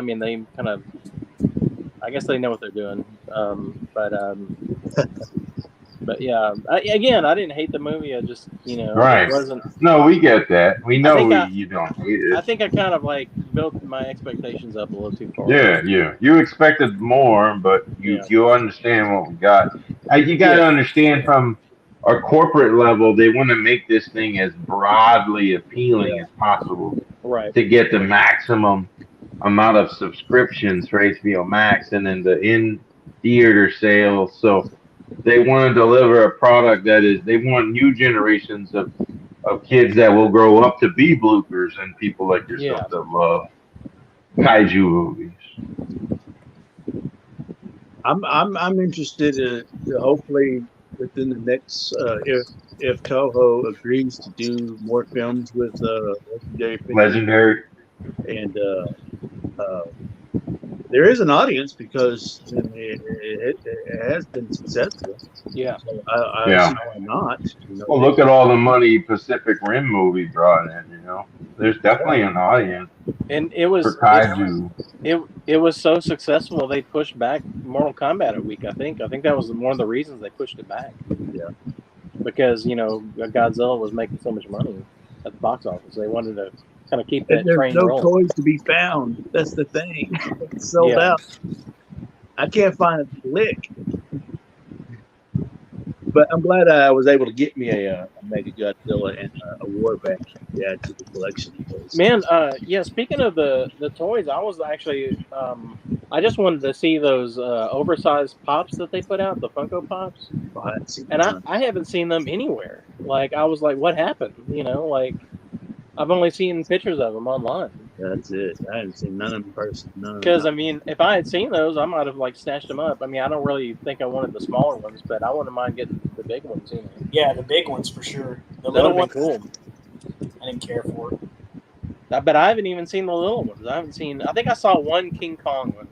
mean, they kind of, I guess they know what they're doing. But yeah, I didn't hate the movie. I just, Right. it wasn't. No, we get that. We know you don't hate it. I think I kind of like built my expectations up a little too far. Yeah. You expected more, but you understand what we got. You got to understand from our corporate level, they want to make this thing as broadly appealing as possible, right? To get the maximum amount of subscriptions for HBO Max and then the in-theater sales. So they want to deliver a product they want new generations of kids that will grow up to be bloopers and people like yourself that love kaiju movies. I'm interested in hopefully within the next if Toho agrees to do more films with Legendary, and there is an audience because it has been successful. Yeah. So I see why not. Well, look at all the money Pacific Rim movie brought in. There's definitely an audience. And it was for kaiju. It was so successful they pushed back Mortal Kombat a week. I think that was one of the reasons they pushed it back. Yeah. Because Godzilla was making so much money at the box office, they wanted to kind of keep that train rolling. There's no rolling. toys to be found. That's the thing. It's sold out. I can't find a lick. But I'm glad I was able to get me a Mega Godzilla and a Warback to add to the collection. Man, speaking of the toys, I was actually I just wanted to see those oversized pops that they put out, the Funko Pops. And I haven't seen them anywhere. Like I was like, what happened? Like I've only seen pictures of them online. That's it. I haven't seen none in person. Because I mean, if I had seen those, I might have like snatched them up. I mean, I don't really think I wanted the smaller ones, but I wouldn't mind getting the big ones. Yeah, the big ones for sure. The That little would be ones, cool. I didn't care for it. But I haven't even seen the little ones. I think I saw one King Kong one,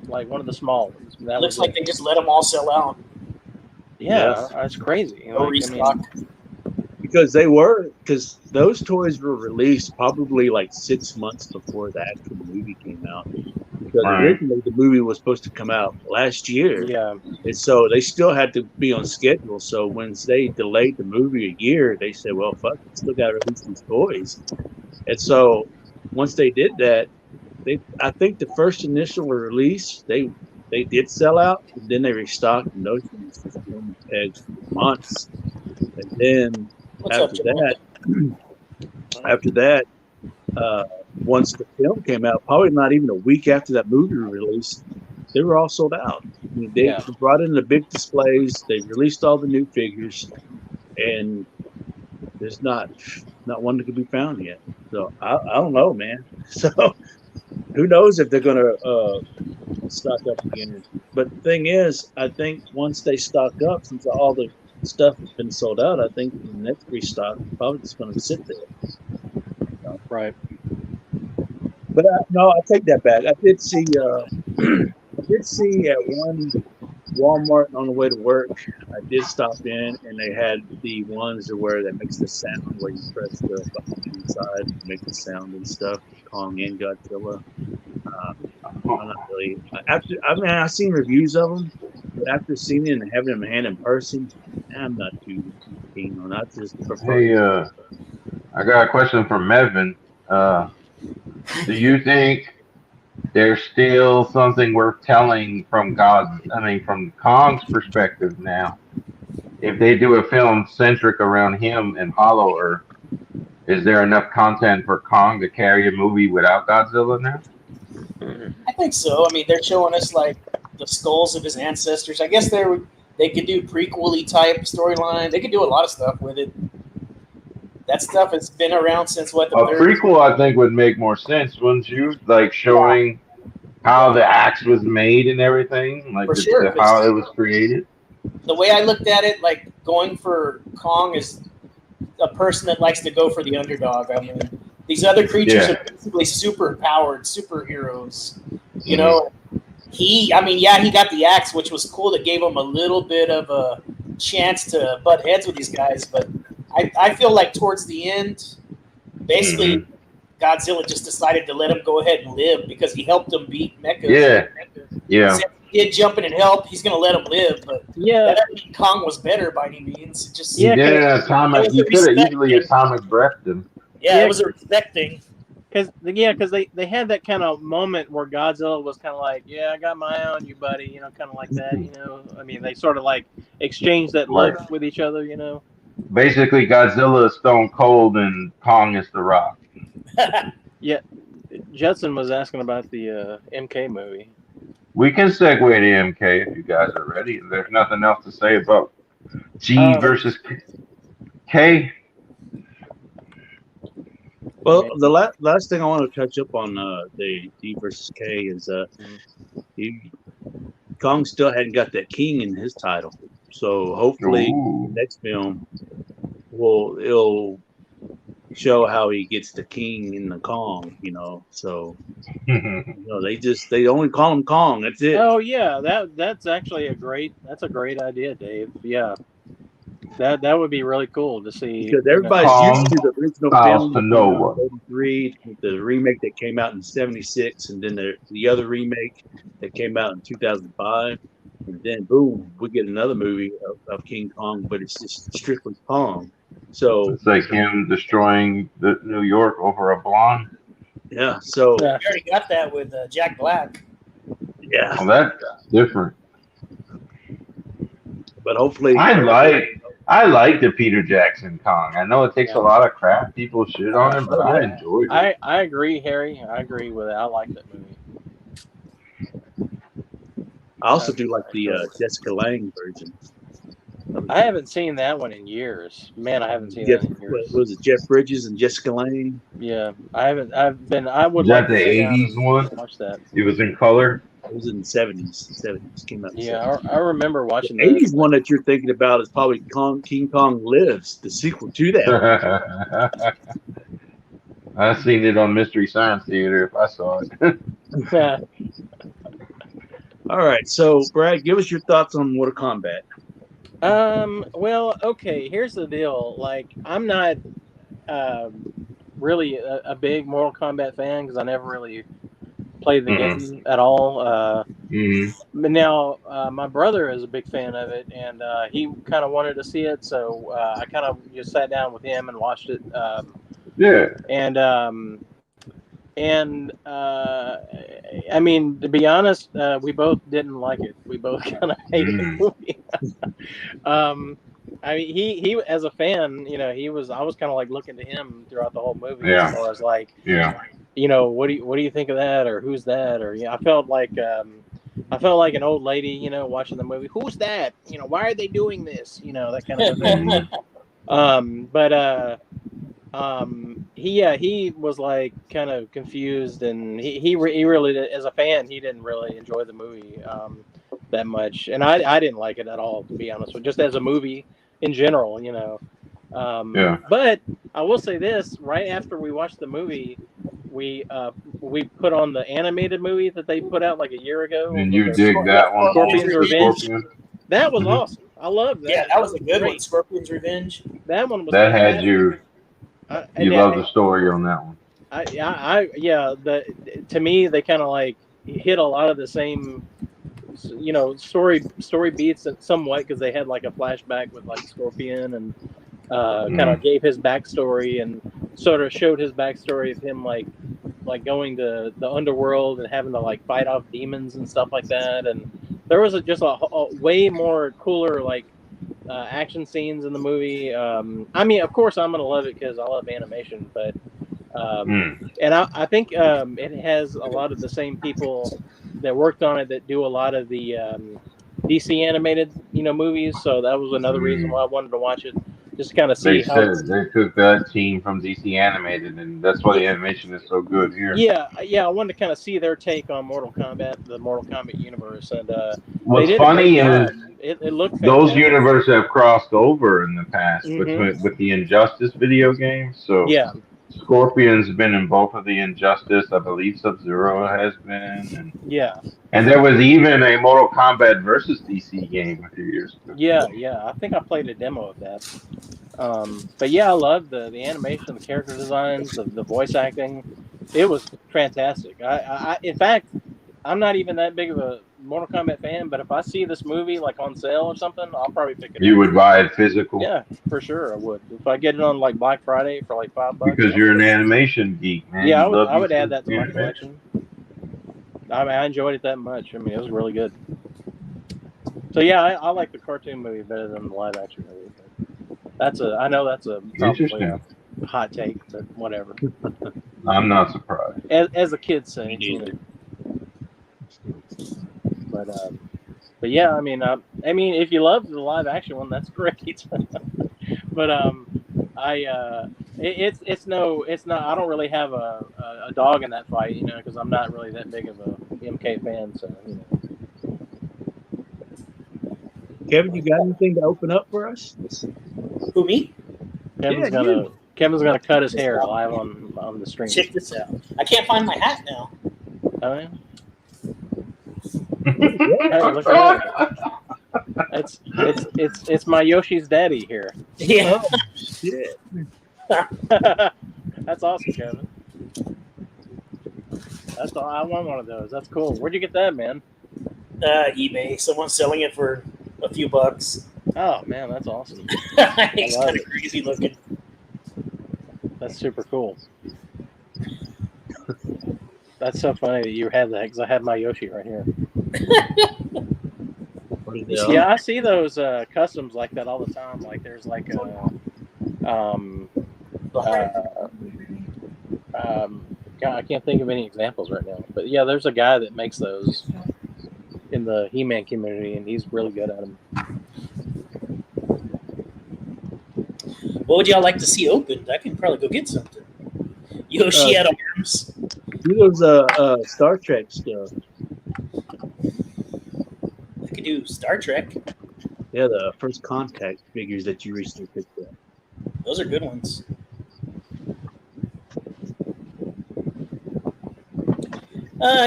like one of the small ones. That Looks like they just let them all sell out. Yeah, that's crazy. No restock. Because those toys were released probably like 6 months before the actual movie came out. Because originally the movie was supposed to come out last year. Yeah. And so they still had to be on schedule. So when they delayed the movie a year, they said, well, fuck, we still got to release these toys. And so once they did that, I think the first initial release, they did sell out. And then they restocked, and those things for months. And then What's up, Joe? After that, once the film came out, probably not even a week after that movie released, they were all sold out. I mean, they brought in the big displays. They released all the new figures, and there's not one that could be found yet. So I don't know, man. So who knows if they're going to stock up again? But the thing is, I think once they stock up, since all the stuff has been sold out, I think the next restock is probably just going to sit there. Right. But no, I take that back. I did see at one Walmart on the way to work. I did stop in, and they had the ones that makes the sound where you press the button inside to make the sound and stuff. Kong and Godzilla. I'm not really. I've seen reviews of them, but after seeing it and having them hand in person, I'm not too keen on. I just prefer. Hey, I got a question from Mevin. Do you think there's still something worth telling from Kong's perspective now? If they do a film centric around him and Hollow Earth, is there enough content for Kong to carry a movie without Godzilla now? I think so. I mean, they're showing us like the skulls of his ancestors. I guess they could do prequel-y type storyline. They could do a lot of stuff with it. That stuff has been around since what the prequel, I think, would make more sense, wouldn't you? Like showing how the axe was made and everything, like how it was created. The way I looked at it, like going for Kong is a person that likes to go for the underdog. I mean, these other creatures are basically super powered superheroes. You know, he got the axe, which was cool. That gave him a little bit of a chance to butt heads with these guys, but I feel like towards the end, basically, Godzilla just decided to let him go ahead and live because he helped him beat Neca. Yeah. So if he did jump in and help, he's going to let him live. But that doesn't mean Kong was better by any means. It just you could have easily atomic breathed him. Yeah, it was a respect thing. Because they had that kind of moment where Godzilla was kind of like, yeah, I got my eye on you, buddy, you know, kind of like that, you know. I mean, they sort of like exchanged that look with each other, you know. Basically, Godzilla is Stone Cold and Kong is The Rock. Yeah, Judson was asking about the MK movie. We can segue to MK if you guys are ready. There's nothing else to say about G versus K. Well, the last thing I want to touch up on the D versus K is Kong still hadn't got that king in his title. So hopefully the next film it'll show how he gets the king in the Kong, you know. So they only call him Kong. That's it. Oh yeah, that's actually a great idea, Dave. Yeah. That would be really cool to see. Because everybody's used to the original film in 1983, the remake that came out in 1976, and then the other remake that came out in 2005. And then, boom, we get another movie of King Kong, but it's just strictly Kong. So it's like him destroying New York over a blonde. Yeah, so we already got that with Jack Black. Yeah, well, that's different. But hopefully, I like the Peter Jackson Kong. I know it takes a lot of crap. People shit on him, but I enjoyed it. I agree, Harry. I agree with it. I like that movie. I also do like the Jessica Lange version. I haven't seen that one in years. Man, I haven't seen that in years. Was it Jeff Bridges and Jessica Lange? Yeah, I haven't. I would. Was that the 80s one? Watch that. It was in color. It was in the 70s. 70s came out. Yeah, I remember watching the 80s one that you're thinking about is probably King Kong Lives, the sequel to that. I've seen it on Mystery Science Theater if I saw it. All right, so Brad, give us your thoughts on Mortal Kombat. Well, okay, here's the deal. Like, I'm not really a big Mortal Kombat fan because I never really played the game at all. But now my brother is a big fan of it, and he kind of wanted to see it, so I kind of just sat down with him and watched it. And I mean, to be honest, we both didn't like it. We both kind of hated the movie. I mean, he as a fan, you know, I was kind of like looking to him throughout the whole movie. Yeah. As far as like, Yeah. you know, what do you think of that, or who's that, or I felt like an old lady, you know, watching the movie. Who's that? You know, why are they doing this? You know, that kind of thing. He was like kind of confused, and he really did, as a fan, he didn't really enjoy the movie that much, and I didn't like it at all, to be honest with you, just as a movie in general, you know. Yeah. But I will say this: right after we watched the movie, we put on the animated movie that they put out like a year ago. And you dig that one? Scorpion's Revenge. Scorpion? That was Mhm. awesome. I love that. Yeah, that was a good one. Great. Scorpion's Revenge. That one was. That fantastic. had you. You love the story on that one. To me, they kind of like hit a lot of the same, you know, story beats somewhat, because they had like a flashback with like Scorpion, and kind of gave his backstory and sort of showed his backstory of him like going to the underworld and having to like fight off demons and stuff like that. And there was just a way more cooler like action scenes in the movie. I mean, of course, I'm gonna love it because I love animation, but and I think it has a lot of the same people that worked on it that do a lot of the DC animated, you know, movies. So that was another reason why I wanted to watch it, just to kind of see They said they took that team from DC Animated, and that's why the animation is so good here. Yeah, I wanted to kind of see their take on Mortal Kombat, the Mortal Kombat universe, and what's funny is it looked fantastic. those universes have crossed over in the past with the Injustice video game. So yeah, Scorpion's been in both of the Injustice. I believe Sub-Zero has been. And there was even a Mortal Kombat versus DC game a few years ago. Yeah. I think I played a demo of that. But yeah, I loved the animation, the character designs, the voice acting. It was fantastic. I in fact, I'm not even that big of a Mortal Kombat fan, but if I see this movie like on sale or something, I'll probably pick it up. You would buy it physical? Yeah, for sure I would. If I get it on like Black Friday for like $5. Because you're an animation geek, man. Yeah, I would add that to my collection. I mean, I enjoyed it that much. I mean, it was really good. So yeah, I like the cartoon movie better than the live action movie. I know that's probably a hot take, but whatever. I'm not surprised. As the kids say. You know. But yeah, I mean, if you love the live action one, that's great. But it's not. I don't really have a dog in that fight, you know, because I'm not really that big of a MK fan. So, you know. Kevin, you got anything to open up for us? Who, me? Kevin's gonna cut his hair live on the stream. Check this out. I can't find my hat now. Oh, yeah? Hey, look at that. It's my Yoshi's daddy here. Yeah. Oh, shit. That's awesome, Kevin. That's all. I want one of those. That's cool. Where'd you get that, man? eBay. Someone's selling it for a few bucks. Oh man, that's awesome. It's kind of crazy looking. That's super cool. That's so funny that you had that, because I had my Yoshi right here. Yeah, I see those customs like that all the time. Like there's like a God, I can't think of any examples right now. But yeah, there's a guy that makes those in the He-Man community, and he's really good at them. What would y'all like to see opened? I can probably go get something. Yoshi at arms. Do those Star Trek stuff. I could do Star Trek. Yeah, the First Contact figures that you recently picked up. Those are good ones.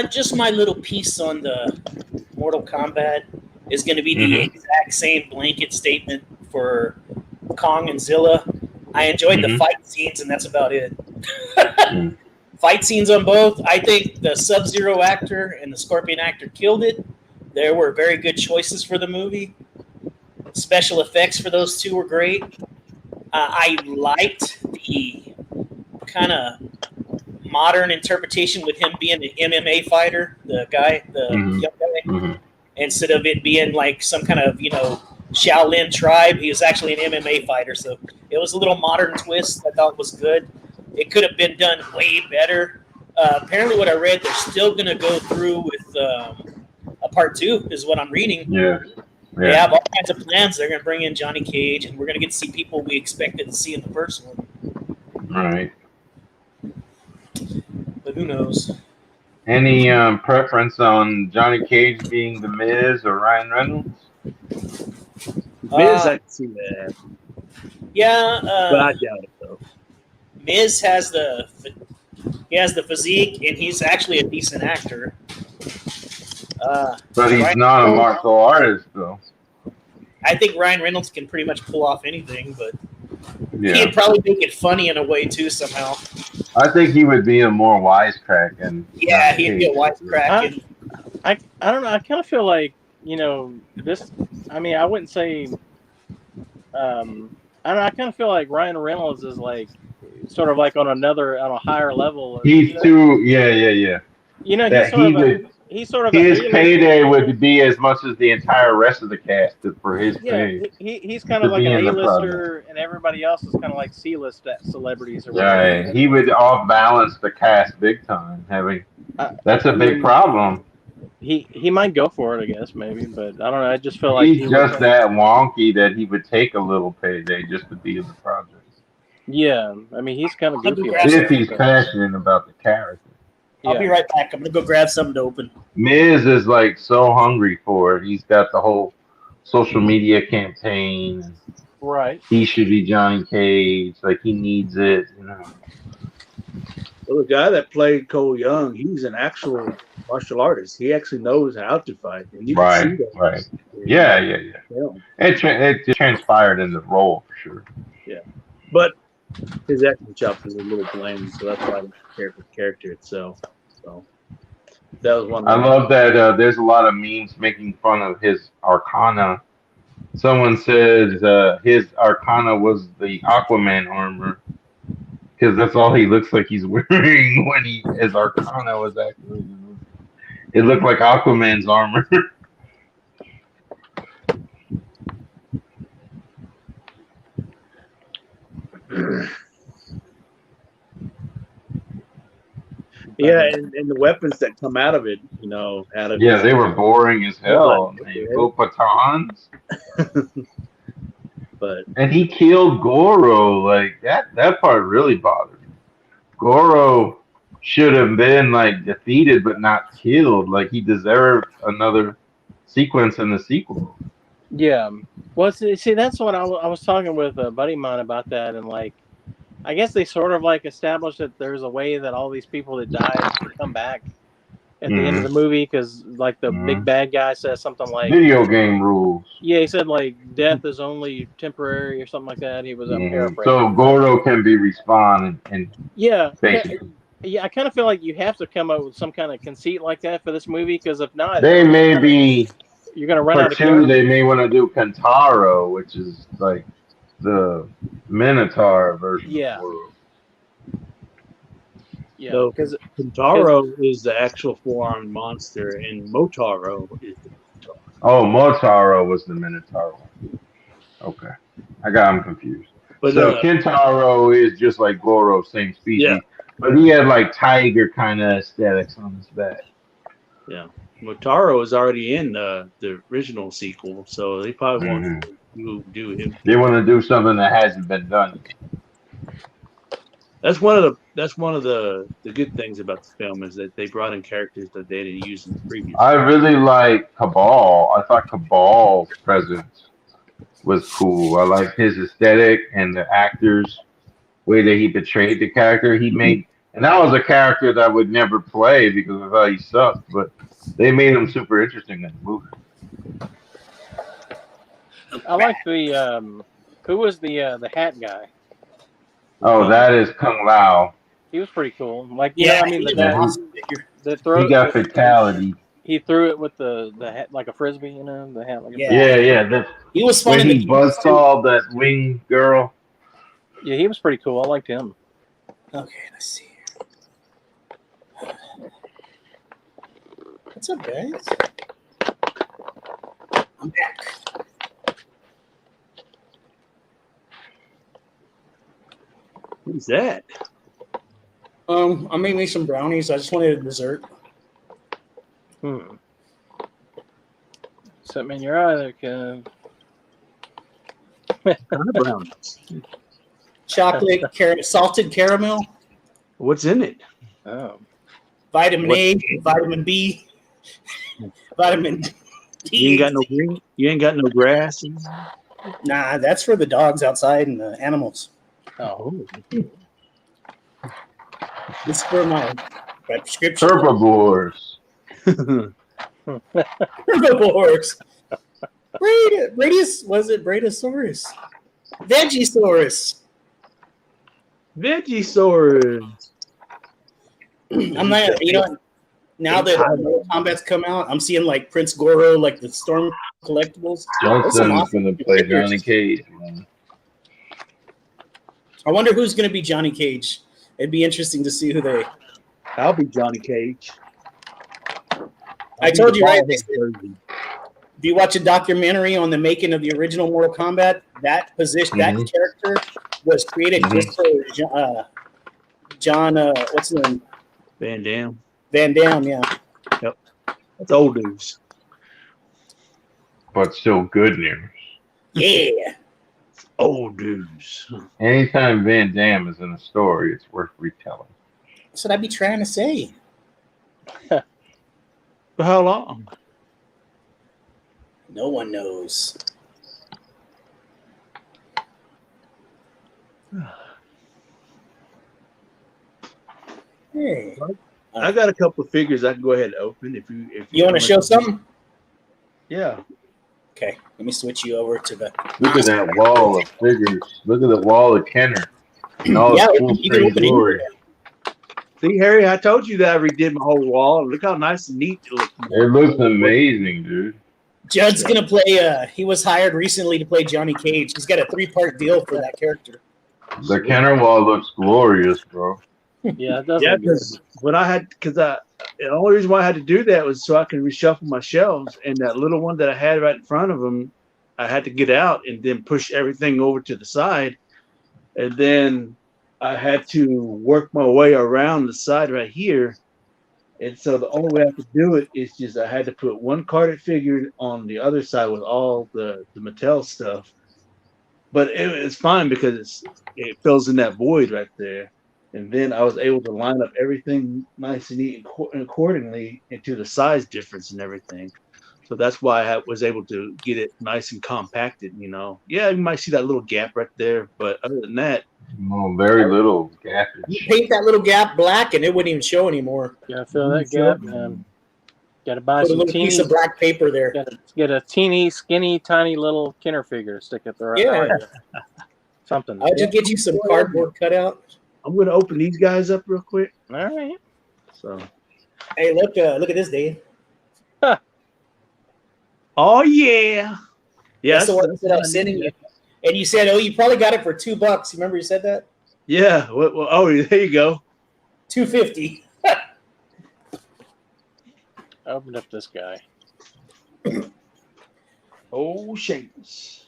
Just my little piece on the Mortal Kombat is going to be the exact same blanket statement for Kong and Zilla. I enjoyed the fight scenes, and that's about it. Fight scenes on both. I think the Sub-Zero actor and the Scorpion actor killed it. There were very good choices for the movie. Special effects for those two were great. I liked the kind of modern interpretation with him being an MMA fighter, the guy, the young guy, instead of it being like some kind of, Shaolin tribe. He was actually an MMA fighter, so it was a little modern twist I thought was good. It could have been done way better. Apparently, what I read, they're still going to go through with a part 2, is what I'm reading. Yeah. They have all kinds of plans. They're going to bring in Johnny Cage, and we're going to get to see people we expected to see in the first one. Right. But who knows? Any preference on Johnny Cage being the Miz or Ryan Reynolds? Miz, I can see that, Yeah, but I doubt it though. Miz has the physique, and he's actually a decent actor. But he's not a martial artist, though. I think Ryan Reynolds can pretty much pull off anything, but Yeah. he'd probably make it funny in a way too somehow. I think he would be a more wisecrack. Yeah, he'd be a wisecrack. I don't know. I kind of feel like, you know, this. I mean, I wouldn't say. I don't know. I kind of feel like Ryan Reynolds is like, sort of like on a higher level. He's too. Yeah. You know, That he's sort of his payday would be as much as the entire rest of the cast for his pay. He's kind of like an A-lister, and everybody else is kind of like C-list celebrities or whatever. Right. He would off balance the cast big time. That's a big problem. He might go for it, I guess, maybe, but I don't know. I just feel like he's just that wonky that he would take a little payday just to be in the project. Yeah, I mean, he's kind of goofy. If he's passionate about the character. I'll be right back. I'm gonna go grab something to open. Miz is like so hungry for it. He's got the whole social media campaign. Right. He should be Johnny Cage. Like he needs it. You know. Well, the guy that played Cole Young, he's an actual martial artist. He actually knows how to fight. And you can see that. Right. Yeah. It transpired in the role for sure. Yeah. But his acting chops is a little bland, so that's why I don't care for the character itself. So that was one. I love that there's a lot of memes making fun of his Arcana. Someone says his Arcana was the Aquaman armor because that's all he looks like he's wearing when his Arcana was actually. It looked like Aquaman's armor. Yeah, and the weapons that come out of it, you know, they were boring as hell. Batons. And he killed Goro. Like that part really bothered me. Goro should have been like defeated but not killed. Like he deserved another sequence in the sequel. Yeah. Well, see, that's what I was talking with a buddy of mine about that, and like, I guess they sort of like established that there's a way that all these people that died can come back at the end of the movie, because like the big bad guy says something like video game rules. Yeah, he said like death is only temporary or something like that. He was paraphrasing. So Goro can be respawned and basically. Yeah, I kind of feel like you have to come up with some kind of conceit like that for this movie, because if not, they may be. You're gonna run out of characters. They may want to do Kentaro, which is like the Minotaur version. Yeah. Of the world. Yeah, so because Kentaro is the actual four-armed monster, and Motaro is the Minotaur. Oh, Motaro was the Minotaur one. Okay, I got him confused. But so Kentaro is just like Goro, same species, but he had like tiger kind of aesthetics on his back. Yeah, Motaro is already in the original sequel, so they probably want to do him. They want to do something that hasn't been done. That's one of the good things about the film, is that they brought in characters that they didn't use in the previous. I really like Cabal. I thought Cabal's presence was cool. I like his aesthetic and the actor's way that he portrayed the character. He made, and that was a character that I would never play because I thought he sucked, but they made him super interesting in the movie. I like the who was the hat guy? Oh, that is Kung Lao. He was pretty cool. Like, I mean, the throw. He got fatality. He threw it with the hat like a frisbee, you know, the hat like a yeah. He was fun. When he buzzsawed that wing girl. Yeah, he was pretty cool. I liked him. Okay, let's see. What's up, guys? I'm back. What's that? I made me some brownies. I just wanted a dessert. Something in your eye there, Kev. Kind of brownies. Chocolate, salted caramel, What's in it? Oh. vitamin A, vitamin B, vitamin D. You ain't got no green. You ain't got no grass. Nah, that's for the dogs outside and the animals. Oh. This is for my prescription. Herbivores. Herbivores. Was it Bradosaurus? Vegisaurus. Vegisaurus. I'm not, now that Mortal Kombat's come out, I'm seeing like Prince Goro, like the Storm collectibles. Johnson's gonna play Johnny Cage, man. I wonder who's gonna be Johnny Cage. It'd be interesting to see who they. I'll be Johnny Cage. I told you, right? If you watch a documentary on the making of the original Mortal Kombat, that position, that character was created just for John. What's his name? Van Damme. Van Damme, yeah. Yep. That's old news. But still good news. Yeah. Old news. Anytime Van Damme is in a story, it's worth retelling. That's what I'd be trying to say. For how long? No one knows. Hey. I got a couple of figures I can go ahead and open if you want to show something? Yeah. Okay, let me switch you over to the. Look at that wall of figures. Look at the wall of Kenner. And all Yeah, the cool you can open jewelry. See, Harry, I told you that I redid my whole wall. Look how nice and neat it looks. It looks amazing, dude. Judd's gonna play. He was hired recently to play Johnny Cage. He's got a 3-part deal for that character. The Kenner wall looks glorious, bro. Yeah, it does. Yeah, look good. because the only reason why I had to do that was so I can reshuffle my shelves, and that little one that I had right in front of them, I had to get out and then push everything over to the side, and then I had to work my way around the side right here. And so the only way I could do it is just I had to put one carded figure on the other side with all the Mattel stuff. But it's fine because it fills in that void right there. And then I was able to line up everything nice and neat and accordingly into the size difference and everything. So that's why I was able to get it nice and compacted, Yeah, you might see that little gap right there. But other than that, No, very little You gappage. paint that little gap black, and it wouldn't even show anymore. Gotta fill that gap, man. Gotta buy Put a some little teeny. piece of black paper there. Gotta get a teeny, skinny, tiny little Kenner figure to stick at the right. Yeah. Something. I'll just get you some cardboard cutout. I'm going to open these guys up real quick. All right. So, Hey, look at this, Dave. oh yeah, That's the one that I was sending you. And you said, "Oh, you probably got it for $2." Remember you said that? Yeah. Well, oh, there you go. $2.50. I opened up this guy. Oh, Sheamus.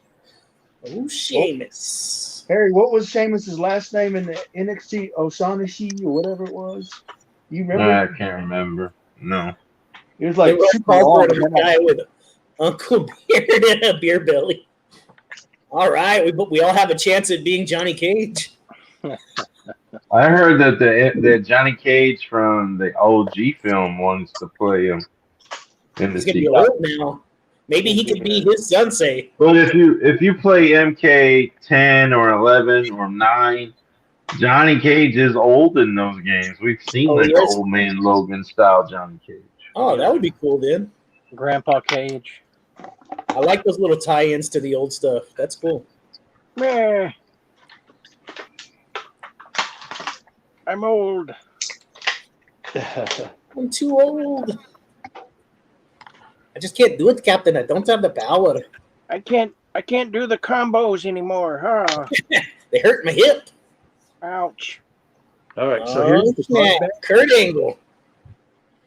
Oh, Sheamus. Harry, what was Sheamus's last name in the NXT? Osanishi or whatever it was. You remember? I can't remember. No. It was like They wrote super long. for a guy with Uncle Beard and a beer belly. All right, we all have a chance at being Johnny Cage. I heard that the Johnny Cage from the OG film wants to play him in the He's gonna be sequel. old now. Maybe he could be his sensei. But if you play MK 10 or 11 or 9, Johnny Cage is old in those games. We've seen Oh, like he is? old man Logan style Johnny Cage. Oh, that would be cool then. Grandpa Cage. I like those little tie-ins to the old stuff. That's cool. Meh. I'm old. I'm too old. I just can't do it, Captain. I don't have the power. I can't do the combos anymore. Huh? They hurt my hip. Ouch. All right, so here's the snap. card back. Kurt Angle.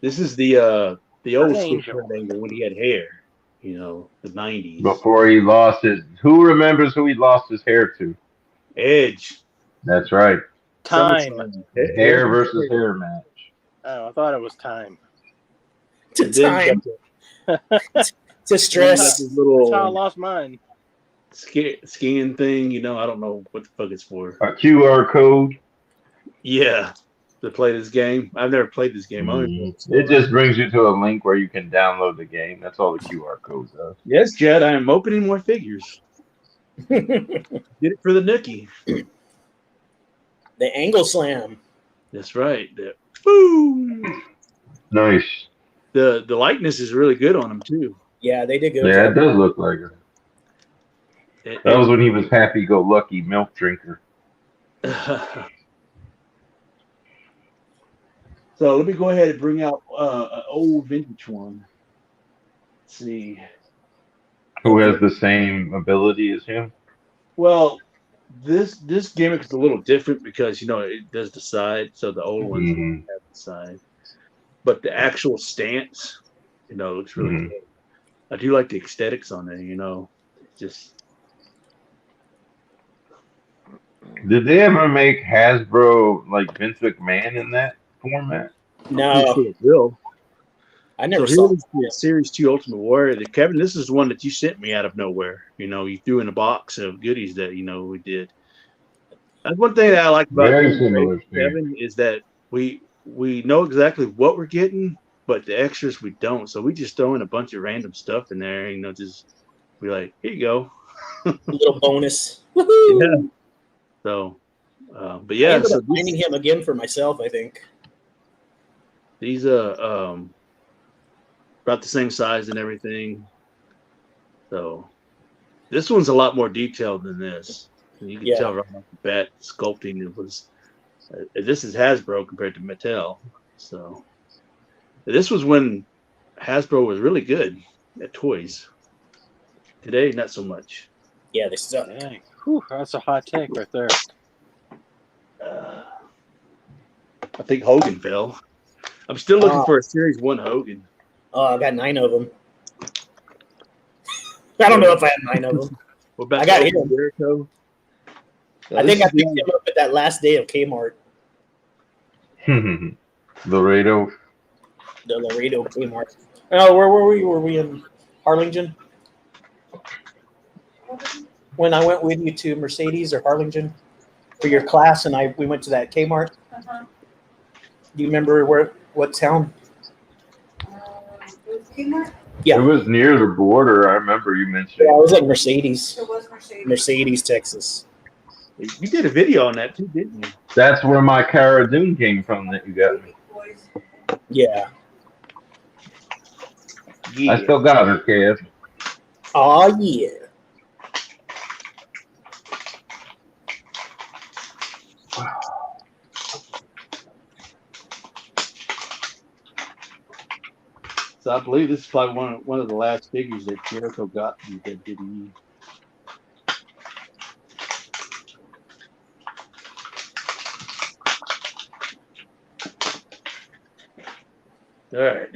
This is the old school Angel. Kurt Angle when he had hair, the 90s. Before he lost his, who remembers who he lost his hair to? Edge. That's right. Time. Hair versus hair match. Oh, I thought it was time. To And then time. got To the- stress. got this That's how I little lost mine. scan thing. You know, I don't know what the fuck it's for. A QR code. Yeah, to play this game. I've never played this game. I don't even know what's It going just on. brings you to a link where you can download the game. That's all the QR code does. Yes, Jed, I am opening more figures. The Did it for the nookie. angle slam. That's right. Boom. Nice. The likeness is really good on him too. Yeah, they did good. Yeah, it does look like it. That was when he was happy-go-lucky milk drinker. So let me go ahead and bring out an old vintage one. Let's see. Who has the same ability as him? Well, this gimmick is a little different because it does the side, so the old ones don't have the side. But the actual stance, looks really good. I do like the aesthetics on it. Just Did they ever make Hasbro like Vince McMahon in that format? No, will. I never So saw. here's the Series 2 Ultimate Warrior. Kevin, this is one that you sent me out of nowhere. You threw in a box of goodies that we did. That's one thing that I like about Very doing similar, this, Kevin, is that we know exactly what we're getting, but the extras we don't. So we just throw in a bunch of random stuff in there, just be like, here you go. A little bonus. Yeah. Woohoo! So, but I yeah, ended so up finding him again for myself, I think. these about the same size and everything. So this one's a lot more detailed than this. You can tell right off the bat, sculpting it was. This is Hasbro compared to Mattel. So this was when Hasbro was really good at toys. Today, not so much. Yeah, they suck. Dang. Whew, that's a hot take right there. I think Hogan fell. I'm still looking for a Series 1 Hogan. Oh, I got 9 of them. I don't know if I have 9 of them. What about I got Hogan him. Jericho? I think I picked him up at that last day of Kmart. Laredo. The Laredo Kmart. Oh, where were we? Were we in Harlingen? When I went with you to Mercedes or Harlingen for your class, and we went to that Kmart. Do you remember what town? Kmart? Yeah. It was near the border. I remember you mentioned. Yeah, it was like Mercedes. It was Mercedes. Mercedes, Texas. You did a video on that too, didn't you? That's where my Cara Dune came from that you got me. Yeah. I still got her, Kev. Oh yeah. So I believe this is probably one of the last figures that Jericho got that did he. All right.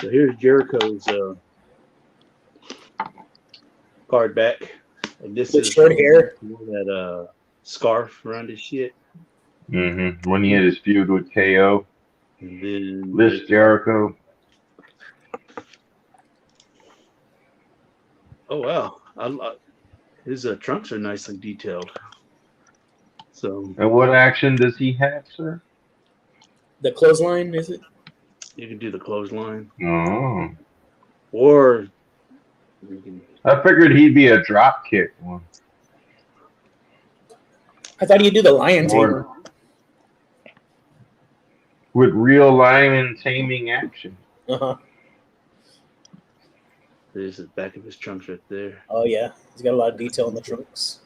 So here's Jericho's card back, and this With is short hair. that scarf around his shit. When he had his feud with KO, And then Liz Jericho. oh wow, his trunks are nicely detailed. So And what action does he have, sir? The clothesline, is it? you can do the clothesline, Oh, or you can. I figured he'd be a drop kick one. I thought you'd do the lion tamer. Or with real lion taming action. Uh-huh. There's the back of his trunks right there. Oh yeah. He's got a lot of detail in the trunks.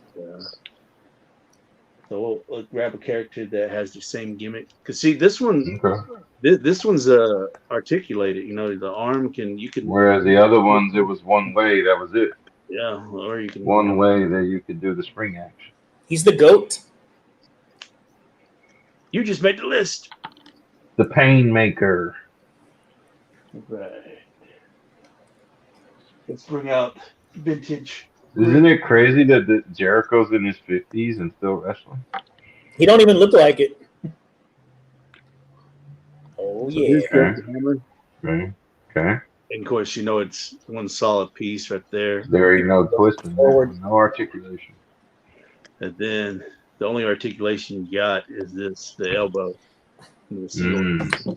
So we'll grab a character that has the same gimmick. Cause see, this one, Okay. this one's articulated. The arm you can. Whereas the other ones, it was one way. That was it. Yeah, or you can. One way that you could do the spring action. He's the GOAT. You just made the list. The pain maker. Right. Let's bring out vintage. Isn't it crazy that Jericho's in his 50s and still wrestling? He don't even look like it. Oh So yeah. here's the hammer. Okay. Okay. And of course, you know it's one solid piece right there. There ain't no twisting. Forward. No articulation. And then the only articulation you got is the elbow. And the seal.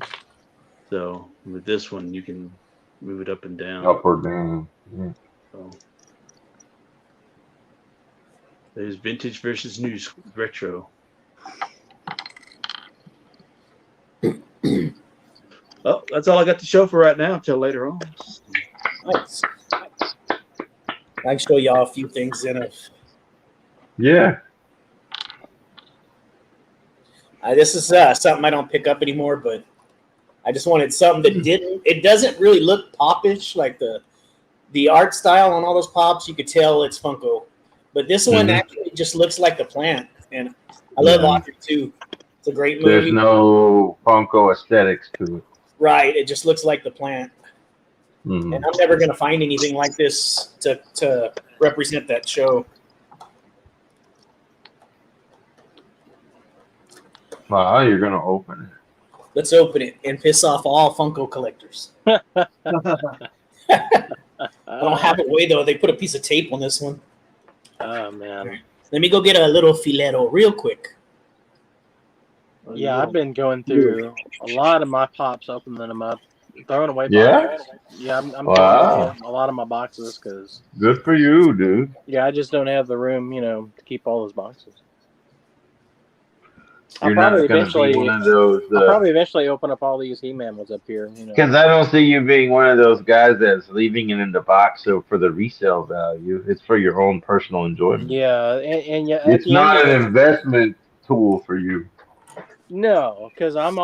So with this one, you can move it up and down. Up or down. Yeah. So there's vintage versus new retro. Oh, that's all I got to show for right now until later on. Nice. I can show y'all a few things in it. Yeah. This is something I don't pick up anymore, but I just wanted something that didn't. It doesn't really look popish like the art style on all those pops. You could tell it's Funko, but this one actually just looks like the plant, and I love Audrey too. It's a great movie. There's no Funko aesthetics to it. Right, it just looks like the plant, and I'm never gonna find anything like this to represent that show. Wow, you're gonna open it. Let's open it and piss off all Funko collectors. I don't have a way though. They put a piece of tape on this one. Oh man. Let me go get a little filero real quick. Yeah, I've been going through a lot of my pops, opening them up, throwing away Yeah? boxes. Yeah, I'm Wow. throwing away a lot of my boxes because Good for you, dude. I just don't have the room, to keep all those boxes. You're not going to be one of those. I'll probably eventually open up all these He-Man ones up here. Because I don't see you being one of those guys that's leaving it in the box so for the resale value. It's for your own personal enjoyment. Yeah, and yeah, It's not an investment tool for you. No, because I'm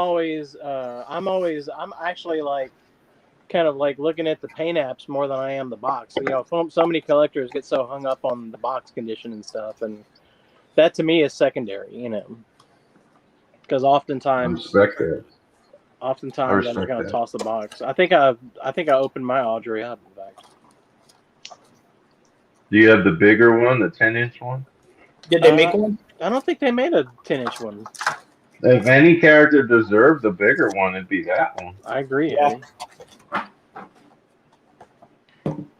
actually like kind of like looking at the paint apps more than I am the box. So many collectors get so hung up on the box condition and stuff, and that to me is secondary. Because oftentimes I respect that. I'm just gonna toss the box. I think I opened my Audrey up. In fact, Do you have the bigger one, the 10-inch one? Did they make one? I don't think they made a 10-inch one. If any character deserved the bigger one, it'd be that one. I agree. Yeah.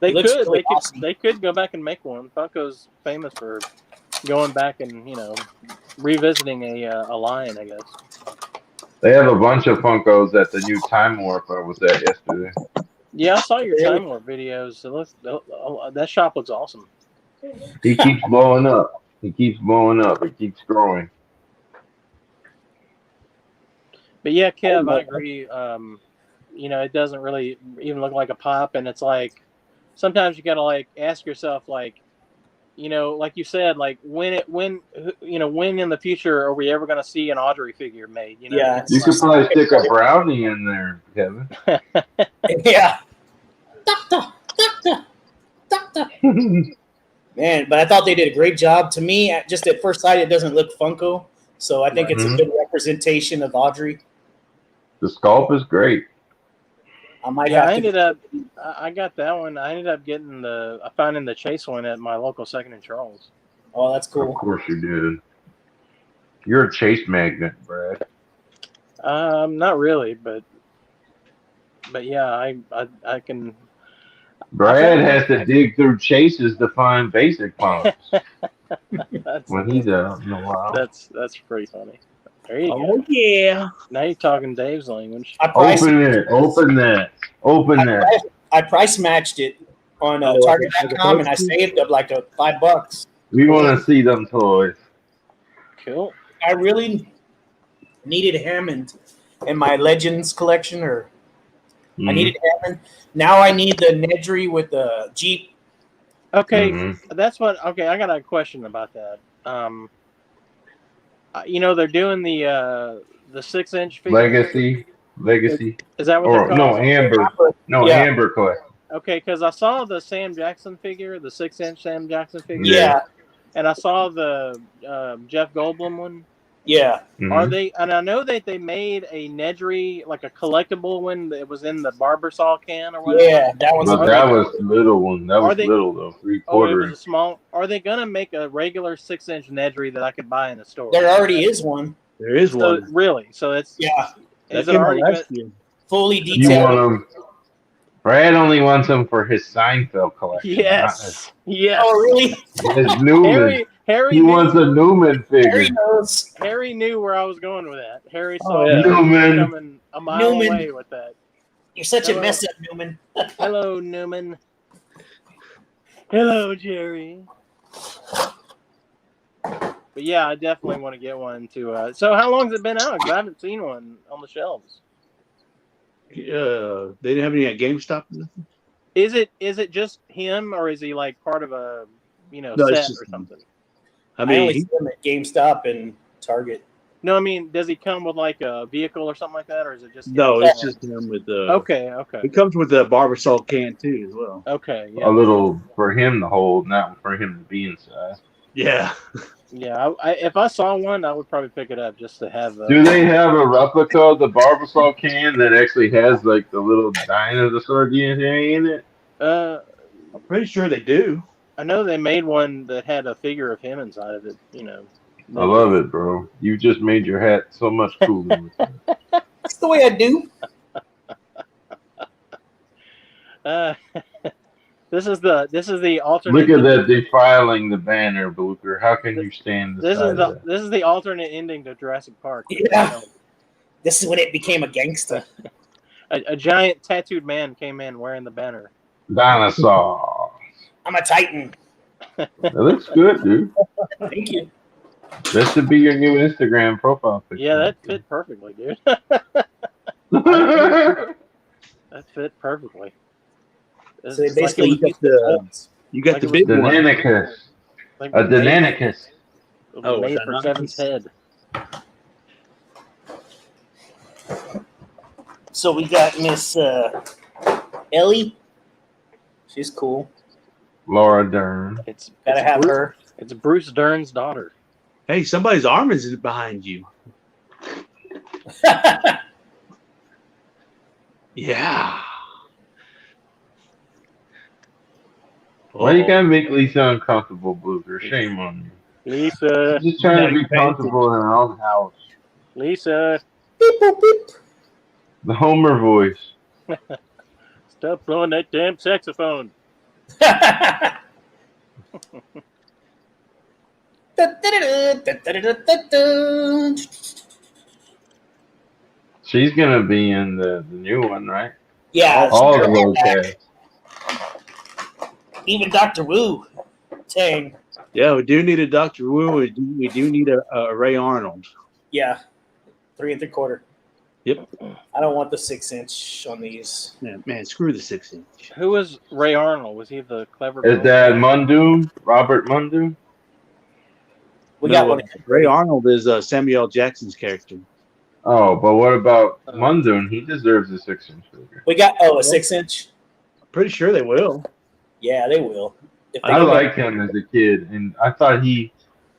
They looks could. really awesome. They could go back and make one. Funko's famous for going back and revisiting a line, I guess. They have a bunch of Funkos at the new Time Warp I was at yesterday. Yeah, I saw your Time Warp videos. That shop looks awesome. He keeps blowing up. It keeps growing. But yeah, Kev, I agree. It doesn't really even look like a pop, and it's like sometimes you gotta like ask yourself, like you said, like when in the future are we ever gonna see an Audrey figure made? Yeah, You could probably stick a brownie in there, Kevin. Yeah. Doctor. Man, but I thought they did a great job. To me, just at first sight, it doesn't look Funko, so I think it's a good representation of Audrey. The sculpt is great. I might Yeah, have I got that one. I ended up getting finding the Chase one at my local Second and Charles. Oh, that's Of cool. course you did. You're a Chase magnet, Brad. Not really, but yeah, I can. Brad has to dig through Chases to find basic pumps when he's out in the wild. That's pretty funny. There you go. Oh yeah. Now you're talking Dave's language. Open that. I price matched it on Target.com, and I saved up like $5. We want to see them toys. Cool. I really needed Hammond in my Legends collection, or I needed Hammond. Now I need the Nedry with the Jeep. Okay, that's what. Okay, I got a question about that. They're doing the 6-inch figure. Legacy. Is that what they're called? No, Amber. No, Yeah. Amber collection. Okay, because I saw the Sam Jackson figure, the 6-inch Sam Jackson figure. Yeah. And I saw the Jeff Goldblum one. Yeah. Are they? And I know that they made a Nedry, like a collectible one that was in the Barbasol can or whatever. Yeah, that one's But a that big was little one. That Are was they- little though, Oh, it was 3/4. a small. Are they gonna make a regular 6-inch Nedry that I could buy in the store? There already is one. There is So, one. really? So it's Yeah, That is it came out already? last year. fully You detailed. want them? Brad only wants them for his Seinfeld collection. Yes. Yes. Oh, really? Not his Newman. Harry He wants a Newman Harry figure. knows. Harry knew where I was going with that. Harry Oh, saw yeah. me Newman. coming a mile Newman. away with that. You're such a Hello. mess up, Newman. Hello, Newman. Hello, Jerry. But yeah, I definitely want to get one to. So how long has it been out? 'Cause I haven't seen one on the shelves. They didn't have any at GameStop. Is it just him, or is he like part of a No, it's set just or him. something? I I only mean, see them at GameStop and Target. No, I mean, does he come with like a vehicle or something like that, or is it just him? no, it's just him with the. Okay. It comes with the Barbasol can too, as well. Okay. Yeah. A little for him to hold, not for him to be inside. Yeah. Yeah. If I saw one, I would probably pick it up just to have. Do they have a replica of the Barbasol can that actually has like the little dinosaur DNA in it? I'm pretty sure they do. I know they made one that had a figure of him inside of it. I love it, bro. You just made your hat so much cooler. That's the way I do. This is the alternate. Look at that defiling the banner, Blucher. How can you stand This beside is that? this is the alternate ending to Jurassic Park. Yeah. This is when it became a gangster. A giant tattooed man came in wearing the banner. Dinosaur. I'm a Titan. That looks good, dude. Thank you. That should be your new Instagram profile picture. Yeah, that fit perfectly, dude. That fit perfectly. So they basically you got use the- You got Like the it big one. Deinonychus. Like A Deinonychus. It was Oh, made a for Deinonychus. Seven's head. So we got Miss Ellie. She's cool. Laura Dern. It's Gotta have Bruce, her. It's Bruce Dern's daughter. Hey, somebody's arm is behind you. Yeah. Why you gotta make Lisa uncomfortable, Blucher? Shame on you. Lisa, She's just trying to be comfortable in her own house. Lisa, Beep, boop, beep. The Homer voice. stop blowing that damn saxophone. She's gonna be in the new one, right? Yeah, All the road cast. even Dr. Wu. Dang. Yeah, we do need a Dr. Wu. We do need a Ray Arnold. Yeah. 3 3/4. Yep. I don't want the 6-inch on these. Man, screw the 6-inch. Who was Ray Arnold? Was he the clever Is girl? that Muldoon? Robert Muldoon? We got one. Ray Arnold is Samuel L. Jackson's character. Oh, but what about Muldoon? He deserves a 6-inch figure. We got a 6-inch. Pretty sure they will. Yeah, they will. If they I go liked him as a kid, and I thought he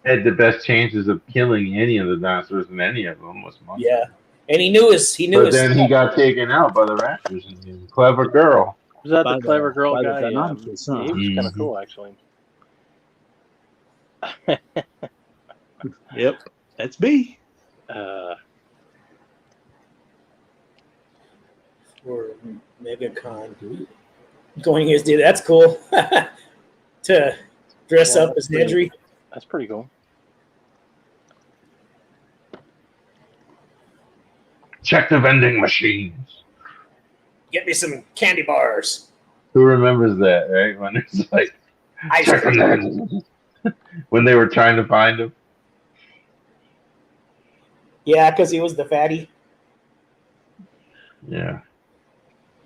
had the best chances of killing any of the dinosaurs than any of them was Muldoon. Yeah, and he knew his. But then he got taken out by the Raptors, and he was a clever girl. Was that By the the- clever girl by the guy? Yeah. Deinonychus, huh? He was kind of Mhm. cool, actually. Yep, that's me. or MegaCon going as dude. That's cool. To dress Yeah, up as Nedry. That's pretty cool. Check the vending machines. Get me some candy bars. Who remembers that, right? When it's like, Ice check cream. them when they were trying to find him. Yeah, because he was the fatty. Yeah.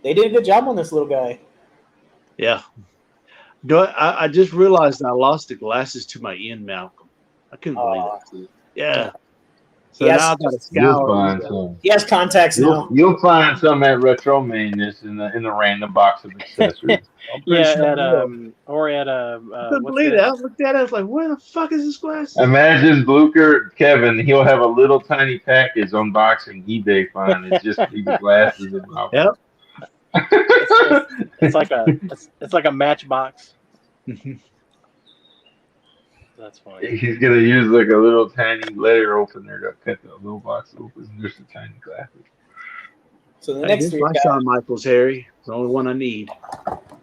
They did a good job on this little guy. Yeah. No, I just realized I lost the glasses to my Ian Malcolm. I couldn't believe Aw. that. Yeah. So Yes. now I got to You'll scour. find some. He has contacts now. You'll find some at Retro Mainness in the random box of accessories. I'm pretty Yeah, sure at I will. or at I couldn't what's believe that? it. I looked at it. I was like, where the fuck is this glass? Imagine Blucher Kevin. He'll have a little tiny package unboxing eBay find. It's just be the glasses and mouth. Yep. It's like a matchbox. That's funny. He's gonna use like a little tiny letter opener to cut the little box open. Just a tiny glasses. So the Hey, next here's three my guys, Shawn Michaels, Harry. The only one I need.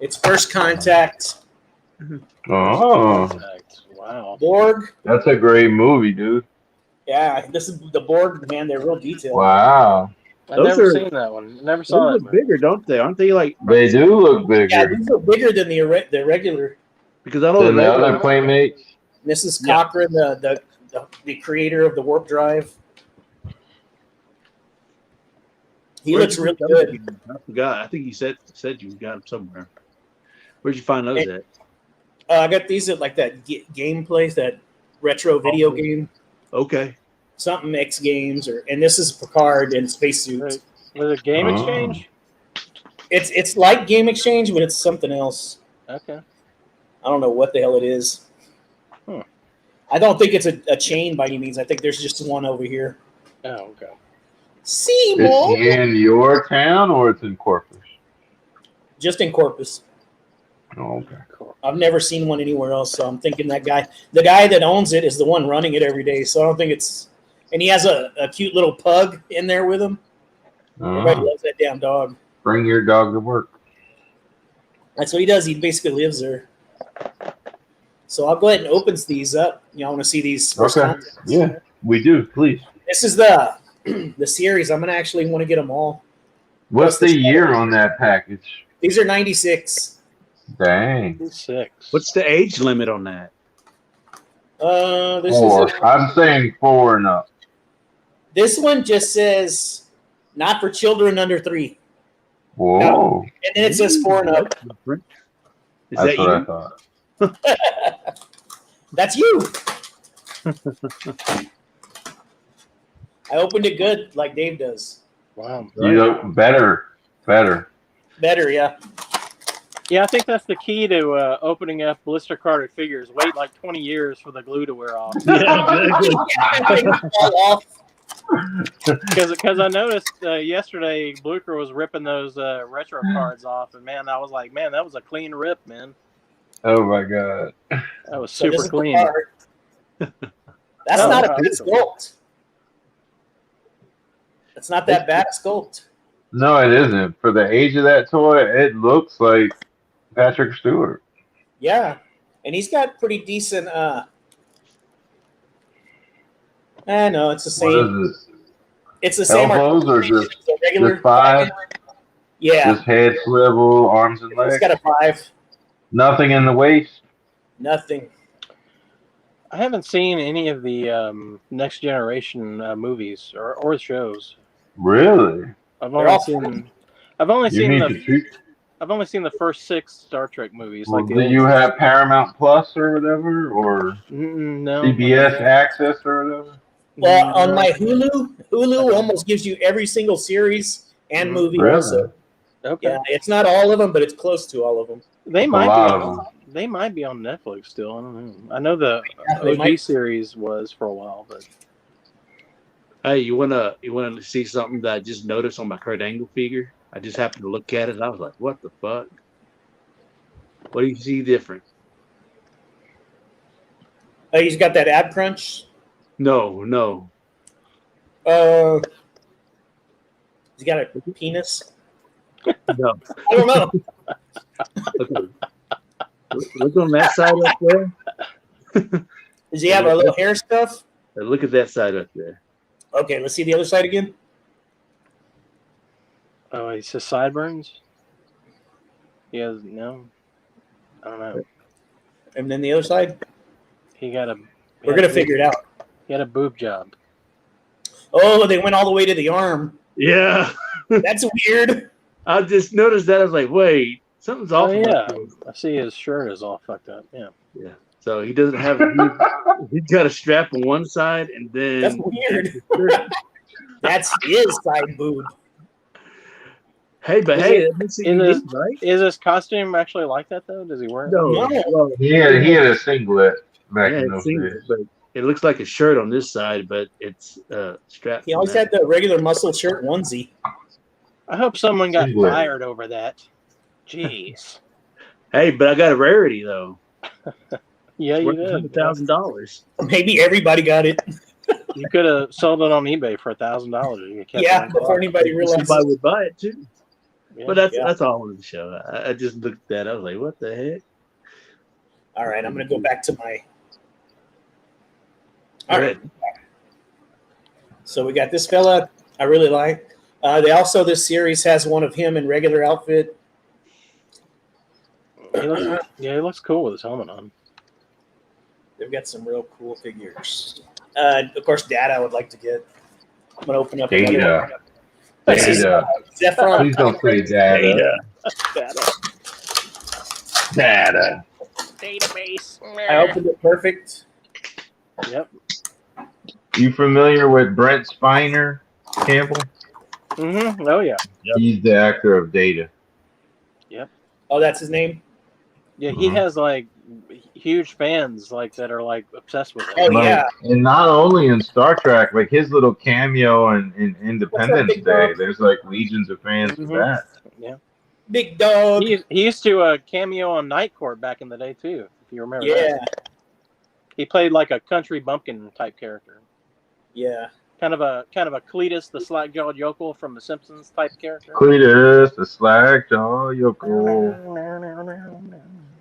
it's First Contact, Oh, Wow. Borg. that's a great movie, dude. Yeah, this is the Borg, man. They're real detailed. Wow, I've Those never are- seen that one. Never Those saw that look movie. bigger, don't they? Aren't they like? they do look Yeah, bigger these are bigger than the regular. Because I know than the regular- other Playmates. This is Yeah. Cochran, the creator of the warp drive. He Where'd looks you really get those good. again? I forgot. I think you said you got them somewhere. Where'd you find those at? I got these at like that game place, that retro video Oh. game, Okay. something X Games, and this is Picard in spacesuit. Right. Was it Game Oh. Exchange? It's like Game Exchange, but it's something else. Okay. I don't know what the hell it is. Hmm. I don't think it's a chain by any means. I think there's just one over here. Oh, okay. Seymour, It's in your town or it's in Corpus? just in Corpus. Oh, okay. Cool. I've never seen one anywhere else, so I'm thinking the guy that owns it is the one running it every day. So I don't think it's. And he has a cute little pug in there with him. Everybody Oh, loves that damn dog. bring your dog to work. That's what he does. He basically lives there. So I'll go ahead and open these up. Y'all want to see these first Okay. contacts? Yeah, we do. Please. This is the the series. I'm gonna actually want to get them all. What's the year on that package? These are 96. Dang. 6. What's the age limit on that? This Four. is I'm saying 4 and up. this one just says not for children under 3, Whoa. and then it says 4 and up. Is That's that what I you? thought. That's you. I opened it good, like Dave does. Wow. You look better. Better. Better, yeah. Yeah, I think that's the key to opening up blister carded figures. Wait like 20 years for the glue to wear off. Yeah, good. Fall off. Because I noticed yesterday Blucher was ripping those retro cards off, and man, I was like, man, that was a clean rip, man. Oh my god. That was So this super is the clean. card. That's Oh, not a wow. good sculpt. It's not that bad a sculpt. No, it isn't. For the age of that toy, it looks like Patrick Stewart. Yeah, and he's got pretty decent. I know it's the What same. is this? It's the same. Elbows or articulation as the regular? just 5? Yeah, Just head swivel, arms and it's legs. got a 5. Nothing in the waist. Nothing. I haven't seen any of the next generation movies or shows. Really? I've They're only all seen. I've only You seen need the. to treat. I've only seen the first 6 Star Trek movies. Well, Like the do old- you have Paramount Plus or whatever, or No. CBS Access or whatever? Well, on my Hulu almost gives you every single series and movie Really? also. Okay. Yeah, it's not all of them, but it's close to all of them. They A might lot be. of On, them. they might be on Netflix still. I don't know. I know the Yeah, they OG might. series was for a while, but Hey, you wanna see something that I just noticed on my Kurt Angle figure? I just happened to look at it. And I was like, "What the fuck? What do you see different?" He's got that ab crunch. No. He's got a penis. No. I don't know. Look on that side up there. Does he have a little hair stuff? And look at that side up there. Okay, let's see the other side again. oh, he says sideburns. He has no. I don't know. And then the other side. He got a. We're gonna figure it out. He had a boob job. Oh, they went all the way to the arm. Yeah. That's weird. I just noticed that. I was like, "Wait, something's off." Oh with yeah, this. I see his shirt is all fucked up. Yeah. Yeah. So he doesn't have. He's got a strap on one side, and then That's weird. That's his side boob. Hey, but Is hey, it- that makes it is unique, it- right? Is his costume actually like that though? Does he wear it? No, No. well, He had a singlet back yeah, in it those seems, days. but it looks like a shirt on this side, but it's strapped. He on always that. had the regular muscle shirt onesie. I hope someone got Singlet. fired over that. Jeez. Hey, but I got a rarity though. Yeah, you Worth did. $100,000. Maybe everybody got it. You could have sold it on eBay for $1,000. Yeah, before anybody realized. Somebody would buy it too. Yeah. But that's Yeah. that's all I wanted to show. I just looked at that. I was like, what the heck? All right, I'm gonna go back to my. Go All right, ahead. so we got this fella. I really like. They also this series has one of him in regular outfit. He looks cool with his helmet on. They've got some real cool figures. Of course, Data I would like to get. I'm gonna open up another Data. one. This is, Data. Zephron. Please don't say data. Data. Database. I opened it perfect. Yep. You familiar with Brent Spiner, Campbell? Mm-hmm. Oh yeah. Yep. He's the actor of Data. Oh, that's his name. Yeah. He Mhm. has like huge fans like that are like obsessed with him. Oh Like, yeah. and not only in Star Trek, like his little cameo in Independence Big Day. dog? There's like legions of fans for Mhm. that. Yeah. Big dog. He used to cameo on Night Court back in the day too, if you remember. Yeah. That. He played like a country bumpkin type character. Yeah. Kind of a Cletus the slack jawed yokel from The Simpsons type character. Cletus, the Slack Jaw, Yoko.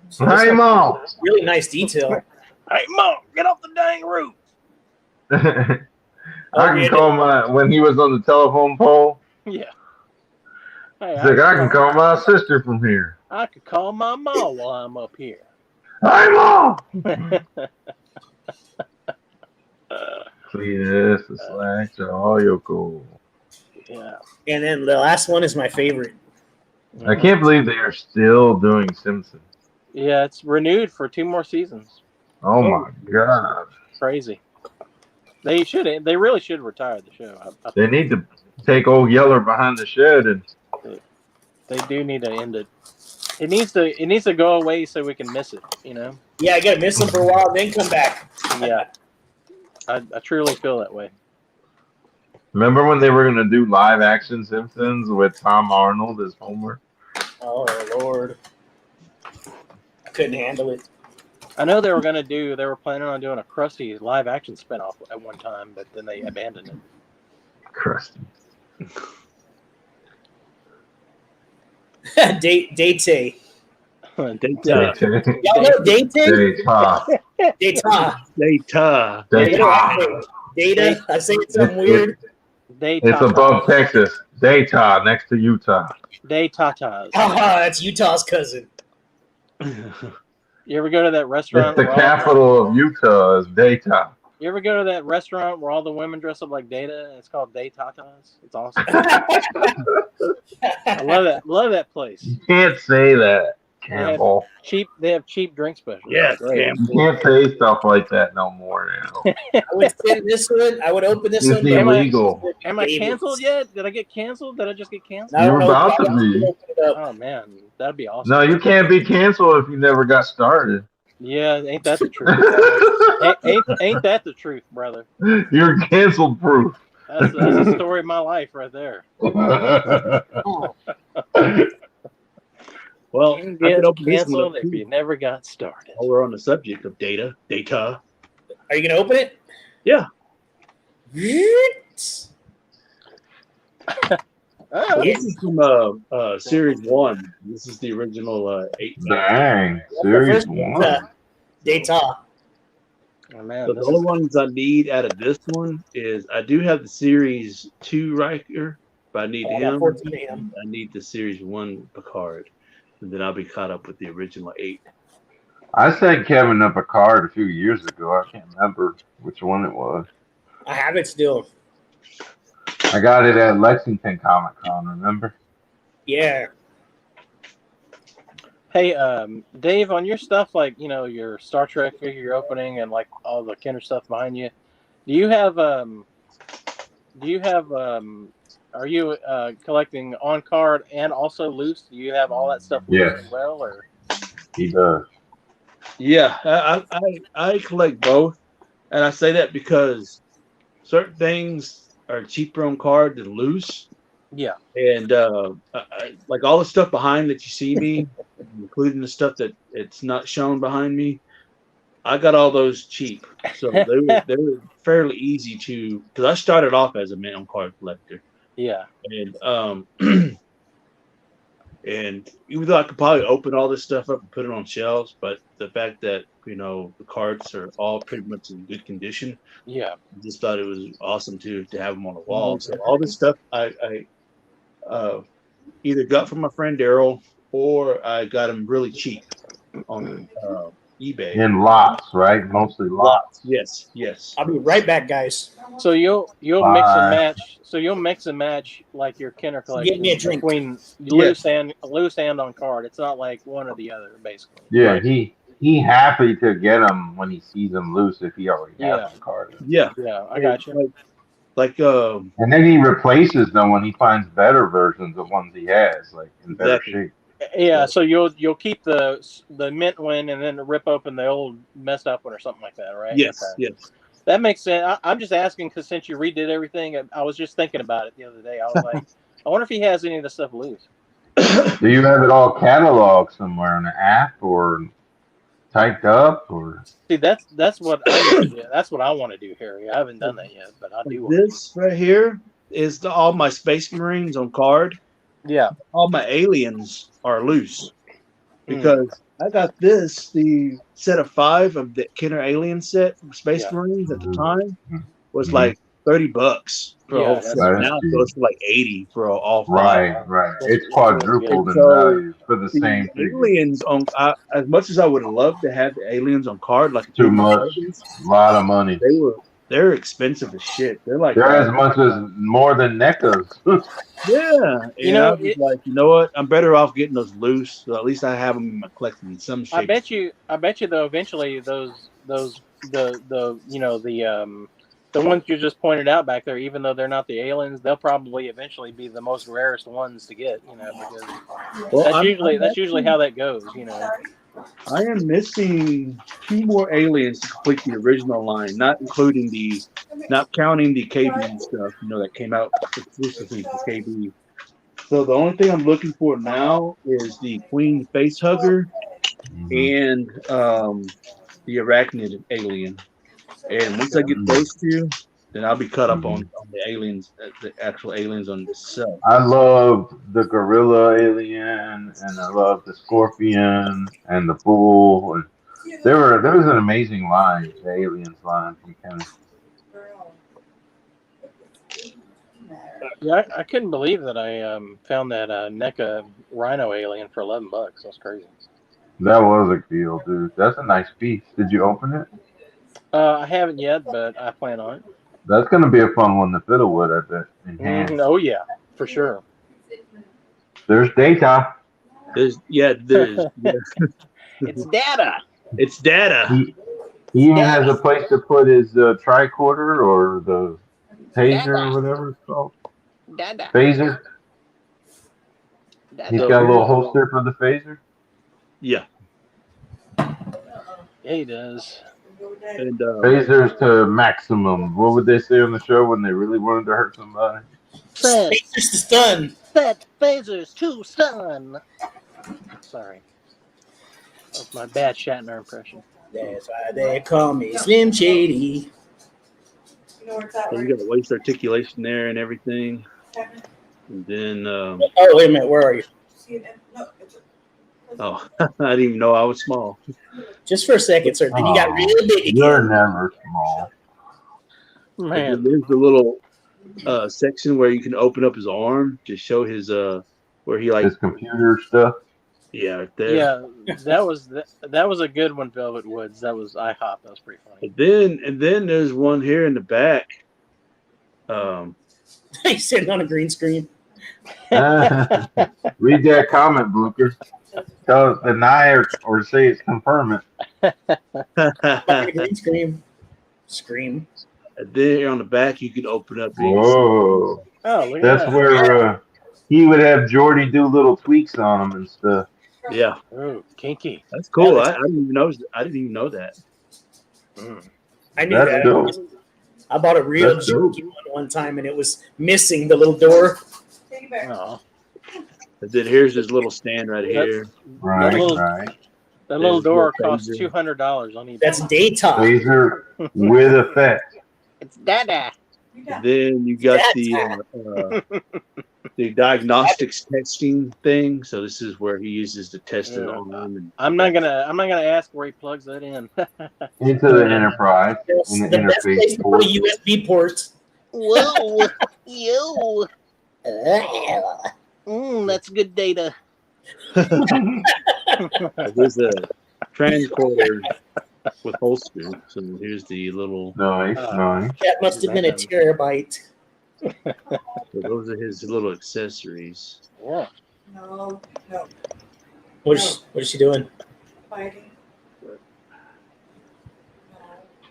So Hi, this one- Mom. Really nice detail. Hey Mom, get off the dang roof. I Oh, can yeah. call my when he was on the telephone pole. Yeah. Hey, He's like, I can call my sister from here. I could call my mom while I'm up here. Hi, Mom. Cletus, the Slack Jaw, Yoko. Yeah. And then the last one is my favorite. I can't believe they are still doing Simpsons. Yeah, it's renewed for 2 more seasons. Oh my god. Crazy. They should. They really should retire the show. They need to take old Yeller behind the shed and They do need to end it. It needs to go away so we can miss it. You know. Yeah, I gotta miss him for a while, then come back. Yeah. I truly feel that way. remember when they were gonna do live action Simpsons with Tom Arnold as Homer? Oh Lord, I couldn't handle it. I know they were planning on doing a Krusty live action spinoff at one time, but then they abandoned it. Krusty. Date. Data. Y'all know Date? Data. Data. Data. Data. Data. I say something weird. It's above Texas. Data next to Utah. Day tatas. Ah, that's Utah's cousin. You ever go to that It's restaurant? the capital of Utah is Data. You ever go to that restaurant where all the women dress up like Data? And it's called Day Tatas. It's awesome. I love that. Love that place. You can't say that, Campbell. They have cheap drink specials. Yes, Great. You can't say stuff like that no more now. I would send this one. I would open this It's one. but illegal. Am I Davis. canceled yet? Did I get canceled? Did I just get canceled? I don't You're know about if to I can be. open it up. Oh man, that'd be awesome. No, you can't be canceled if you never got started. Yeah, ain't that the truth? ain't that the truth, brother? You're canceled proof. That's the story of my life right there. Well, You I get could open this one canceled up if too. you never got started. While we're on the subject of data. Are you gonna open it? Yeah. Oh, This is from series 1. This is the original 8. Dang, series one. Data. oh, man, So the only ones I need out of this one is I do have the series 2 right here, but I need I got him. 14 a.m. I need the series 1 Picard, and then I'll be caught up with the original 8. I sent Kevin up a card a few years ago. I can't remember which one it was. I have it still. I got it at Lexington Comic Con, remember? Yeah. Hey, Dave, on your stuff, like your Star Trek figure you're opening and like all the Kenner stuff behind you, do you have are you collecting on card and also loose? Do you have all that stuff loose Yes, as well, or? he does. Yeah, I collect both, and I say that because certain things are cheaper on card than loose, Yeah. and like all the stuff behind that you see me, including the stuff that it's not shown behind me. I got all those cheap, so they were fairly easy to because I started off as a mint on card collector, Yeah. and and even though I could probably open all this stuff up and put it on shelves, but the fact that the cards are all pretty much in good condition, Yeah. I just thought it was awesome to have them on the wall. So all this stuff I either got from my friend Daryl or I got them really cheap on eBay. In lots, right? Mostly lots. Yes, yes. I'll be right back, guys. So you'll mix and match. So you'll mix and match like your Kenner collection Get me a drink. between Yes. loose and on card. It's not like one or the other, basically. Yeah, Right. he happy to get them when he sees them loose if he already has Yeah. them carded. Yeah. Yeah, I got you. Like And then he replaces them when he finds better versions of ones he has, like in better Exactly. shape. Yeah, so you'll keep the mint one and then rip open the old messed up one or something like that, right? yes, Okay. yes. That makes sense. I'm just asking because since you redid everything, I was just thinking about it the other day. I was like, I wonder if he has any of the stuff loose. Do you have it all cataloged somewhere in an app or typed up or? See, that's what I need to do. That's what I want to do, Harry. I haven't done that yet, but I do want This right here is all my Space Marines on card. to. Yeah. All my aliens are loose because I got the set of 5 of the Kenner Alien set from Space Yeah. Marines at the time was Mhm. like $30 for Yeah, all that's- 7. Now it goes for like 80 for all 5. Right. That's- It's quadrupled in So, value for the The same figure. aliens on as much as I would love to have the aliens on card, like Too much. A lot of money. they're expensive as shit. They're like They're as much as more than NECA's. yeah. And know, I was like, you know what? I'm better off getting those loose. So at least I have them in my collection in some shape. I bet you though eventually the ones you just pointed out back there, even though they're not the aliens, they'll probably eventually be the most rarest ones to get, because Well, that's usually how that goes, I am missing 2 more aliens to complete the original line, not counting the KB stuff, that came out exclusively for KB. So the only thing I'm looking for now is the Queen face hugger and the arachnid alien. And once I get those 2, then I'll be cut up on the aliens, the actual aliens on itself. I love the gorilla alien, and I love the scorpion and the bull. And there was an amazing line, the aliens line from Kenner. Yeah, I couldn't believe that I found that NECA Rhino alien for $11. That's crazy. That was a deal, dude. That's a nice piece. Did you open it? I haven't yet, but I plan on it. That's gonna be a fun one to fiddle with, I bet. In hand. Oh yeah, for sure. There's data. There's It's data. It's data. He even has a place to put his tricorder or the taser or whatever it's called. Dada. Phaser. He's got a little holster for the phaser. Yeah. Yeah, he does. And Phasers to maximum. What would they say on the show when they really wanted to hurt somebody? Spacers to stun. Fat phasers to stun. Sorry. That's my bad Shatner impression. That's why they call me Slim Shady. so you got waist articulation there and everything. And then Oh, wait a minute. Where are you? I didn't even know I was small. Just for a second, sir. Then you got real big again. You're never small. And Man, then there's the little section where you can open up his arm to show his where he like His computer stuff. right there. yeah, that was a good one, Velvet Woods. That was IHOP. That was pretty funny. And then there's one here in the back. He's sitting on a green screen. Read that comment, Booker. Tell us deny or say it's confirm it. Like a green screen. Scream. And there on the back, you can open up. and you can Whoa. Oh, look at That's that. where he would have Jordy do little tweaks on him and stuff. see- Yeah, Oh, kinky. that's cool. Yeah, I didn't even know. I didn't even know that. I knew That's that. dope. I bought a real That's dope. junky one time, and it was missing the little door. Oh, And then here's his little stand right here. Right, little- right. that little There's door your costs phaser. $200 on eBay. That's daytime. Laser with effect. It's Dada. And then you got the diagnostics testing thing. So this is where he uses to test it on them. And I'm not gonna ask where he plugs that in. Into the enterprise. Yes, In the the best place interface to put a port. USB port. Whoa, yo, that's good data. there's a transporter with holster. So here's the little. Nice, nice. That must have been a terabyte. So those are his little accessories. Yeah. No. What is she doing? Fighting.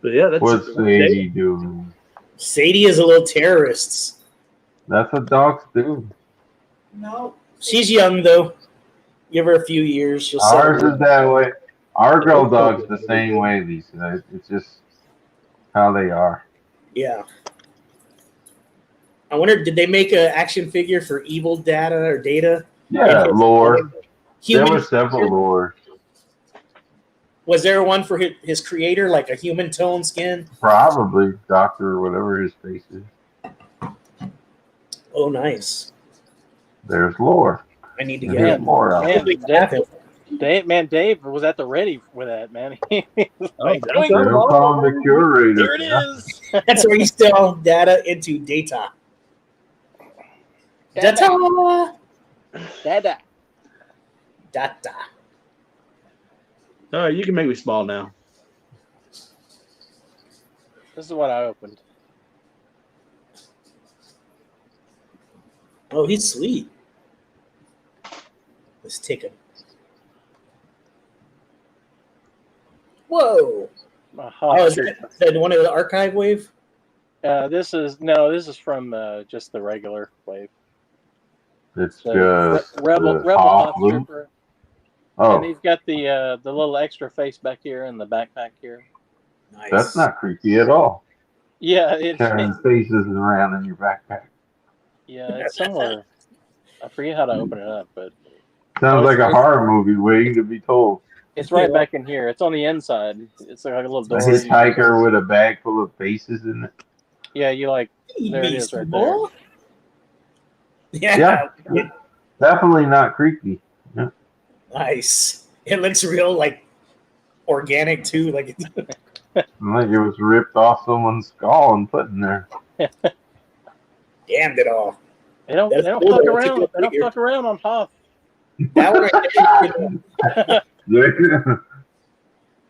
But yeah, that's What's Sadie doing? Sadie is a little terrorist. That's what dogs do. No. She's young though. Give her a few years, she'll Ours settle. is that way. Our girl dog's the same way, Lisa. It's just how they are. Yeah. I wonder, did they make an action figure for Evil Data or Data? Yeah, lore. There Human. were several lore. Was there one for his creator, like a human tone skin? Probably Doctor or whatever his face is. Oh, nice. There's lore. I need to There's get it. more out Man, there. Dave was at the ready with that, man. He was like, that's They'll call him the curator. here it is. That's where you sell data into data. Data. Dada. Data. All right, you can make me small now. This is what I opened. Oh, he's sweet. Let's take him. Whoa. My hot Oh, is treat. that one of the archive wave? This is from just the regular wave. It's The just Rebel the Hot Hawk Blue. Trooper. Oh, And he's got the little extra face back here and the backpack here. Nice. that's not creepy at all. Yeah, it's Carrying faces around in your backpack. it's somewhere. I forget how to open it up, but Sounds like a horror movie waiting to be told. it's right back in here. It's on the inside. It's like a little A door. hitchhiker with a bag full of faces in it. Yeah, you like there it is right there. Yeah. Yeah. Definitely not creepy. Nice. It looks real like organic too. Like Like it was ripped off someone's skull and put in there. damned it all. They don't That's fuck cool. That's a around. good They don't figure. fuck around on Hoth. That one right there,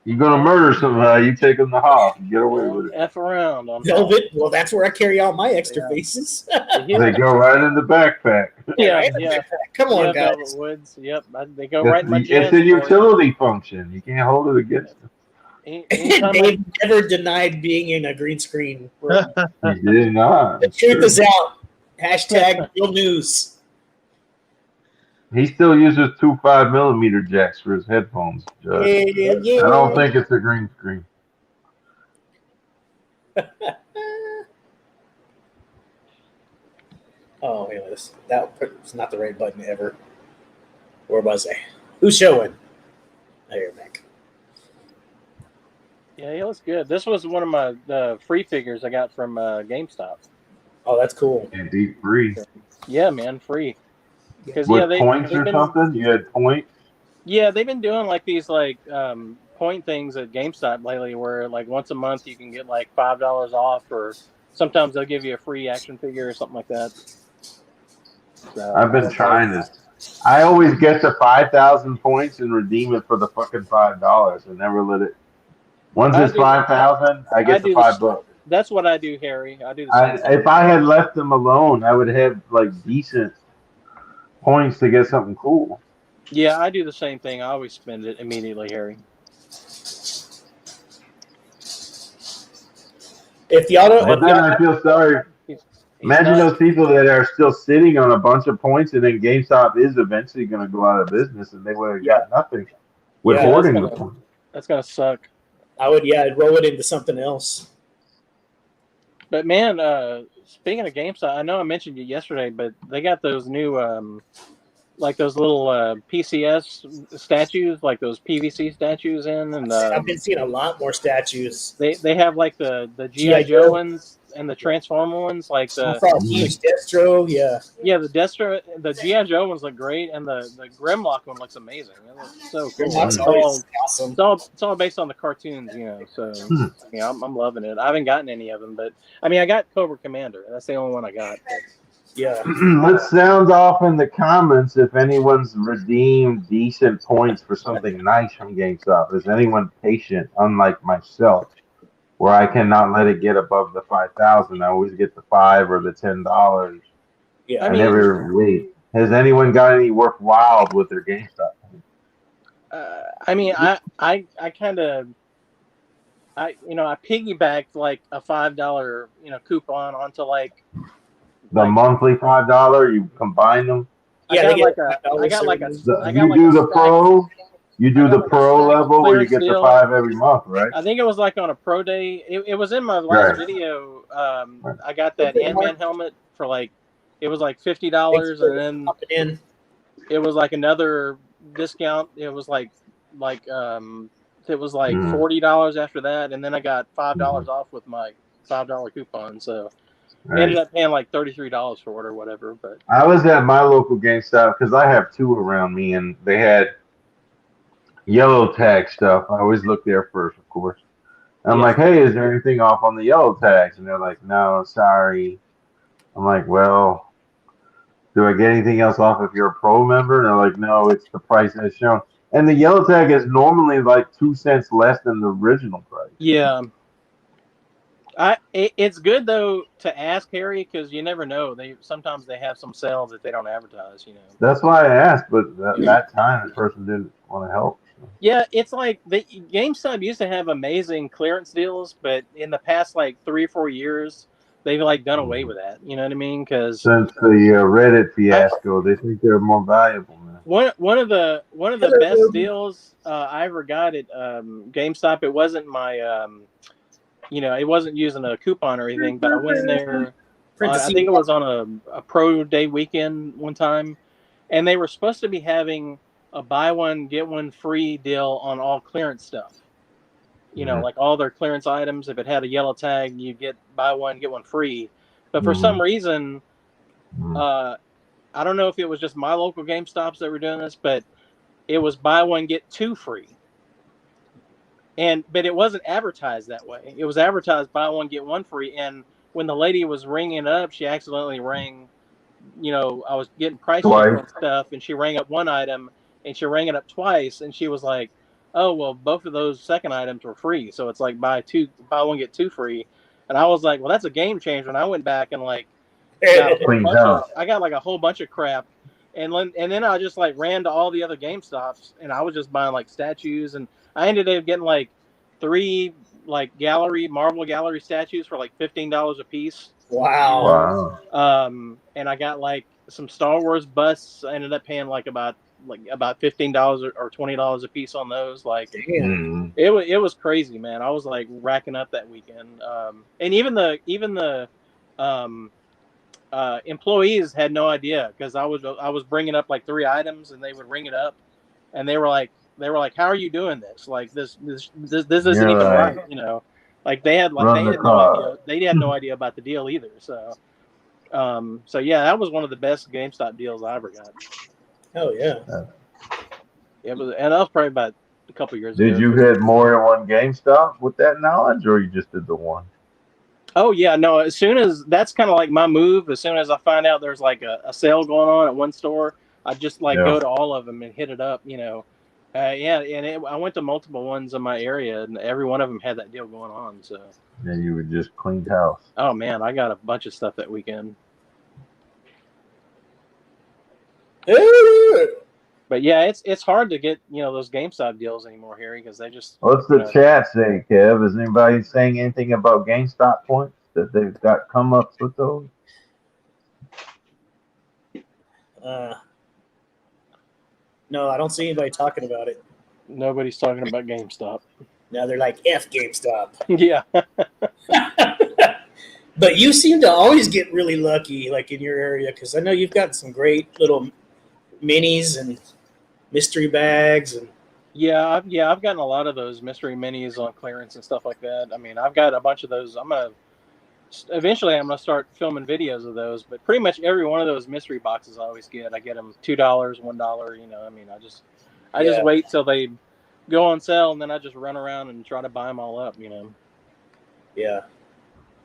You're gonna murder somebody, you take them to Hoff and get away with it. F around on Hoth. Velvet. Well, that's where I carry all my extra faces. They go right in the backpack. Yeah, Right? yeah. Come on, Yeah, guys. Velvet Woods. Yep, they go right in my It's chest. a utility function. You can't hold it against them. Anytime Dave never denied being in a green screen. You did not. The truth is out. Hashtag real news. He still uses 2 5mm jacks for his headphones. Judge. Yeah. I don't think it's a green screen. Oh, wait, that's not the right button ever. Where was I? Who's showing? Oh, you're back. Yeah, he looks good. This was one of my free figures I got from GameStop. Oh, that's cool. Indeed, free. Yeah, man, free. Because With points or something? You had points? Yeah, they've been doing like these point things at GameStop lately, where like once a month you can get like $5 off, or sometimes they'll give you a free action figure or something like that. So, I've been trying this. I always get to 5,000 points and redeem it for the fucking $5. I never let it. Once I it's do- 5,000, I I get do the the- $5. That's what I do, Harry. I do the same thing. If I had left them alone, I would have like decent points to get something cool. Yeah, I do the same thing. I always spend it immediately, Harry. If the auto, But if then the, I feel sorry. He's Imagine not. those people that are still sitting on a bunch of points, and then GameStop is eventually going to go out of business, and they would have got nothing with Yeah, hoarding the points. That's gonna suck. I'd roll it into something else. But man, speaking of GameStop, I know I mentioned you yesterday, but they got those new like those little PCS statues, like those PVC statues in, and I've been seeing a lot more statues. they have like the G.I. GI Joe ones and the Transformer ones, like I the saw Huge Destro. Yeah, the Destro, the GI Joe ones look great, and the Grimlock one looks amazing. It looks so cool. Grimlock's It's always awesome. it's all based on the cartoons, you know. So yeah, I'm loving it. I haven't gotten any of them, but I mean, I got Cobra Commander. That's the only one I got. Yeah. Let's sound off in the comments if anyone's redeemed decent points for something nice from GameStop. Is anyone patient, unlike myself, where I cannot let it get above the 5,000? I always get the $5 or the $10. Yeah. I mean, never wait. Has anyone got any worthwhile with their GameStop? I mean, I kind of, I piggybacked like a $5 coupon onto like The monthly $5, you combine them. I Yeah, got they like get a I got like a $5 I got You like do a the stack. pro. You I do got the like a pro stack level where you clearance get the deal. 5 every month, right? I think it was like on a pro day. It was in my last video. I got that Ant-Man helmet for like, it was like $50, and then in. it was like another discount. It was like it was like $40 after that, and then I got $5 off with my $5 coupon. So I ended up paying like $33 for it or whatever. But I was at my local GameStop because I have two around me, and they had yellow tag stuff. I always look there first, of course. I'm like, hey, is there anything off on the yellow tags? And they're like, no, sorry. I'm like, well, do I get anything else off if you're a pro member? And they're like, no, it's the price that's shown. And the yellow tag is normally like 2 cents less than the original price. yeah. It's good though to ask, Harry, because you never know. Sometimes they have some sales that they don't advertise. You know. That's why I asked, but that time the person didn't want to help. So. Yeah, it's like GameStop used to have amazing clearance deals, but in the past like 3 or 4 years, they've like done away with that. You know what I mean? Because since the Reddit fiasco, they think they're more valuable, man. one of the best deals I ever got at GameStop. It wasn't my it wasn't using a coupon or anything, but I went in there. I think it was on a pro day weekend one time, and they were supposed to be having a buy one get one free deal on all clearance stuff. You know, like all their clearance items. If it had a yellow tag, you get buy one get one free. But for some reason, I don't know if it was just my local GameStops that were doing this, but it was buy one get two free. But it wasn't advertised that way. It was advertised buy one get one free. And when the lady was ringing it up, she accidentally rang. I was getting price checks and stuff, and she rang up one item, and she rang it up twice, and she was like, "Oh, well, both of those second items were free, so it's like buy one get two free." And I was like, "Well, that's a game changer." And I went back and like I got like a whole bunch of crap, and then I just like ran to all the other GameStops, and I was just buying like statues, and I ended up getting like 3 like Marvel gallery statues for like $15 a piece. Wow. And I got like some Star Wars busts. I ended up paying like about $15 or $20 a piece on those. Like, it was crazy, man. I was like racking up that weekend. And even the employees had no idea, because I was bringing up like 3 items, and they would ring it up, and they were like, how are you doing this? Like this isn't even right, you know. Like they had no idea. They had no idea about the deal either. So yeah, that was one of the best GameStop deals I ever got. Oh yeah. It was, and that was probably about a couple years ago. Did you hit more than one GameStop with that knowledge, or you just did the one? Oh yeah, no. As soon as that's kind of like my move. As soon as I find out there's like a sale going on at one store, I just go to all of them and hit it up. You know. I went to multiple ones in my area, and every one of them had that deal going on. So. And you would just clean house. Oh man, I got a bunch of stuff that weekend. But yeah, it's hard to get those GameStop deals anymore, Harry, because they just What's the chat saying, Kev? Is anybody saying anything about GameStop points that they've got come ups with those? No, I don't see anybody talking about it. nobody's talking about GameStop. Now they're like, F GameStop. Yeah. But you seem to always get really lucky, like in your area, because I know you've got some great little minis and mystery bags and I've gotten a lot of those mystery minis on clearance and stuff like that. I mean, I've got a bunch of those. Eventually I'm gonna start filming videos of those. But pretty much every one of those mystery boxes I always get. I get them $2, $1. I mean, I just wait till they go on sale, and then I just run around and try to buy them all up. Yeah.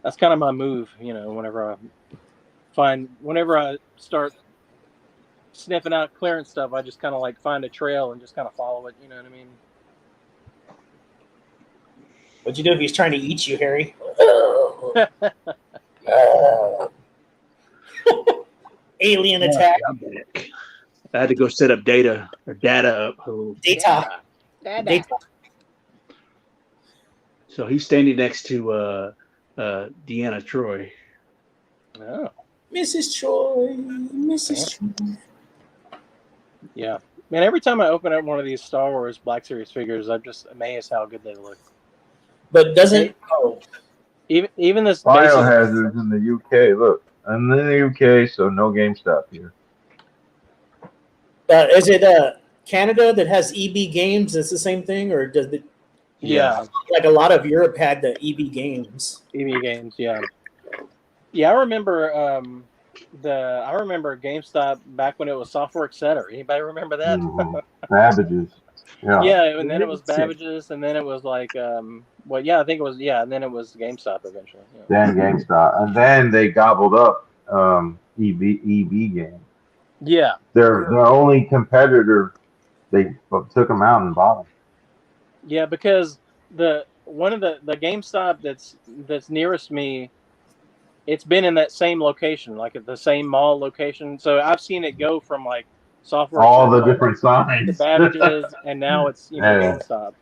That's kind of my move. Whenever I start sniffing out clearance stuff, I just kind of like find a trail and just kind of follow it. You know what I mean? What'd you do if he's trying to eat you, Harry? Alien attack. I'm back. I had to go set up data up. Data. So he's standing next to Deanna Troy. Oh. Mrs. Troy. Yeah. Man, every time I open up one of these Star Wars Black Series figures, I'm just amazed how good they look. But doesn't even this Biohazard's in the UK. Look, I'm in the UK, so no GameStop here. is it Canada that has EB Games? That's the same thing, or does it? Yeah. Like a lot of Europe had the EB Games. EB Games, yeah. Yeah, I remember I remember GameStop back when it was Software Etc. Anybody remember that? Babbage's. Yeah. Yeah, and then it was Babbage's, and then it was like I think it was and then it was GameStop eventually. Yeah. Then GameStop, and then they gobbled up EB Game. Yeah, Their only competitor. They took them out and bought them. Yeah, because one of the GameStop that's nearest me, it's been in that same location, like at the same mall location. So I've seen it go from like Software all the different signs, Babbage's, and now it's GameStop.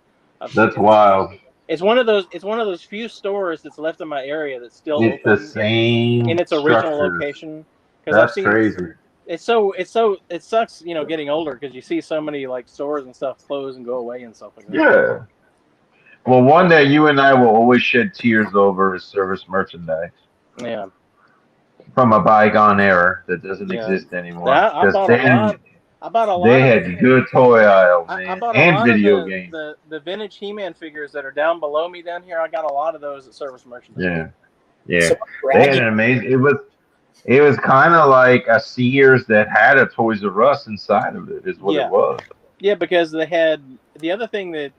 That's wild. It's one of those few stores that's left in my area that's still it's open the same in its original structure. location. That's crazy. It sucks, getting older because you see so many like stores and stuff close and go away and stuff like that. Yeah. Well, one that you and I will always shed tears over is service merchandise. Yeah. From a bygone era that doesn't exist anymore. I bought a lot. They had good toy aisles, man, I bought a and lot video of games. The vintage He-Man figures that are down below me down here. I got a lot of those at service merchandise. Yeah. They had an amazing. It was kind of like a Sears that had a Toys R Us inside of it. Is what it was. Yeah, because they had the other thing that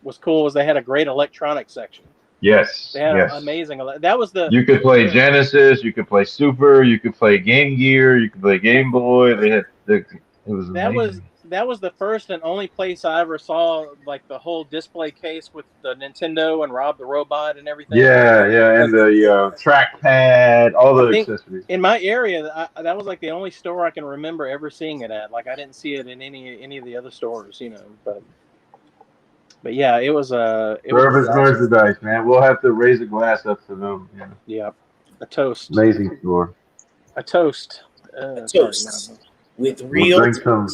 was cool was they had a great electronics section. Yes. They had amazing. That was You could play Genesis. You could play Super. You could play Game Gear. You could play Game Boy. They had it was amazing. That was the first and only place I ever saw like the whole display case with the Nintendo and Rob the Robot and everything. Yeah, and the trackpad, all the accessories. In my area, that was like the only store I can remember ever seeing it at. Like I didn't see it in any of the other stores, But yeah, it was service merchandise, man. We'll have to raise a glass up to them. Yeah, a toast. Amazing store. A toast. A toast with real. We'll drink some.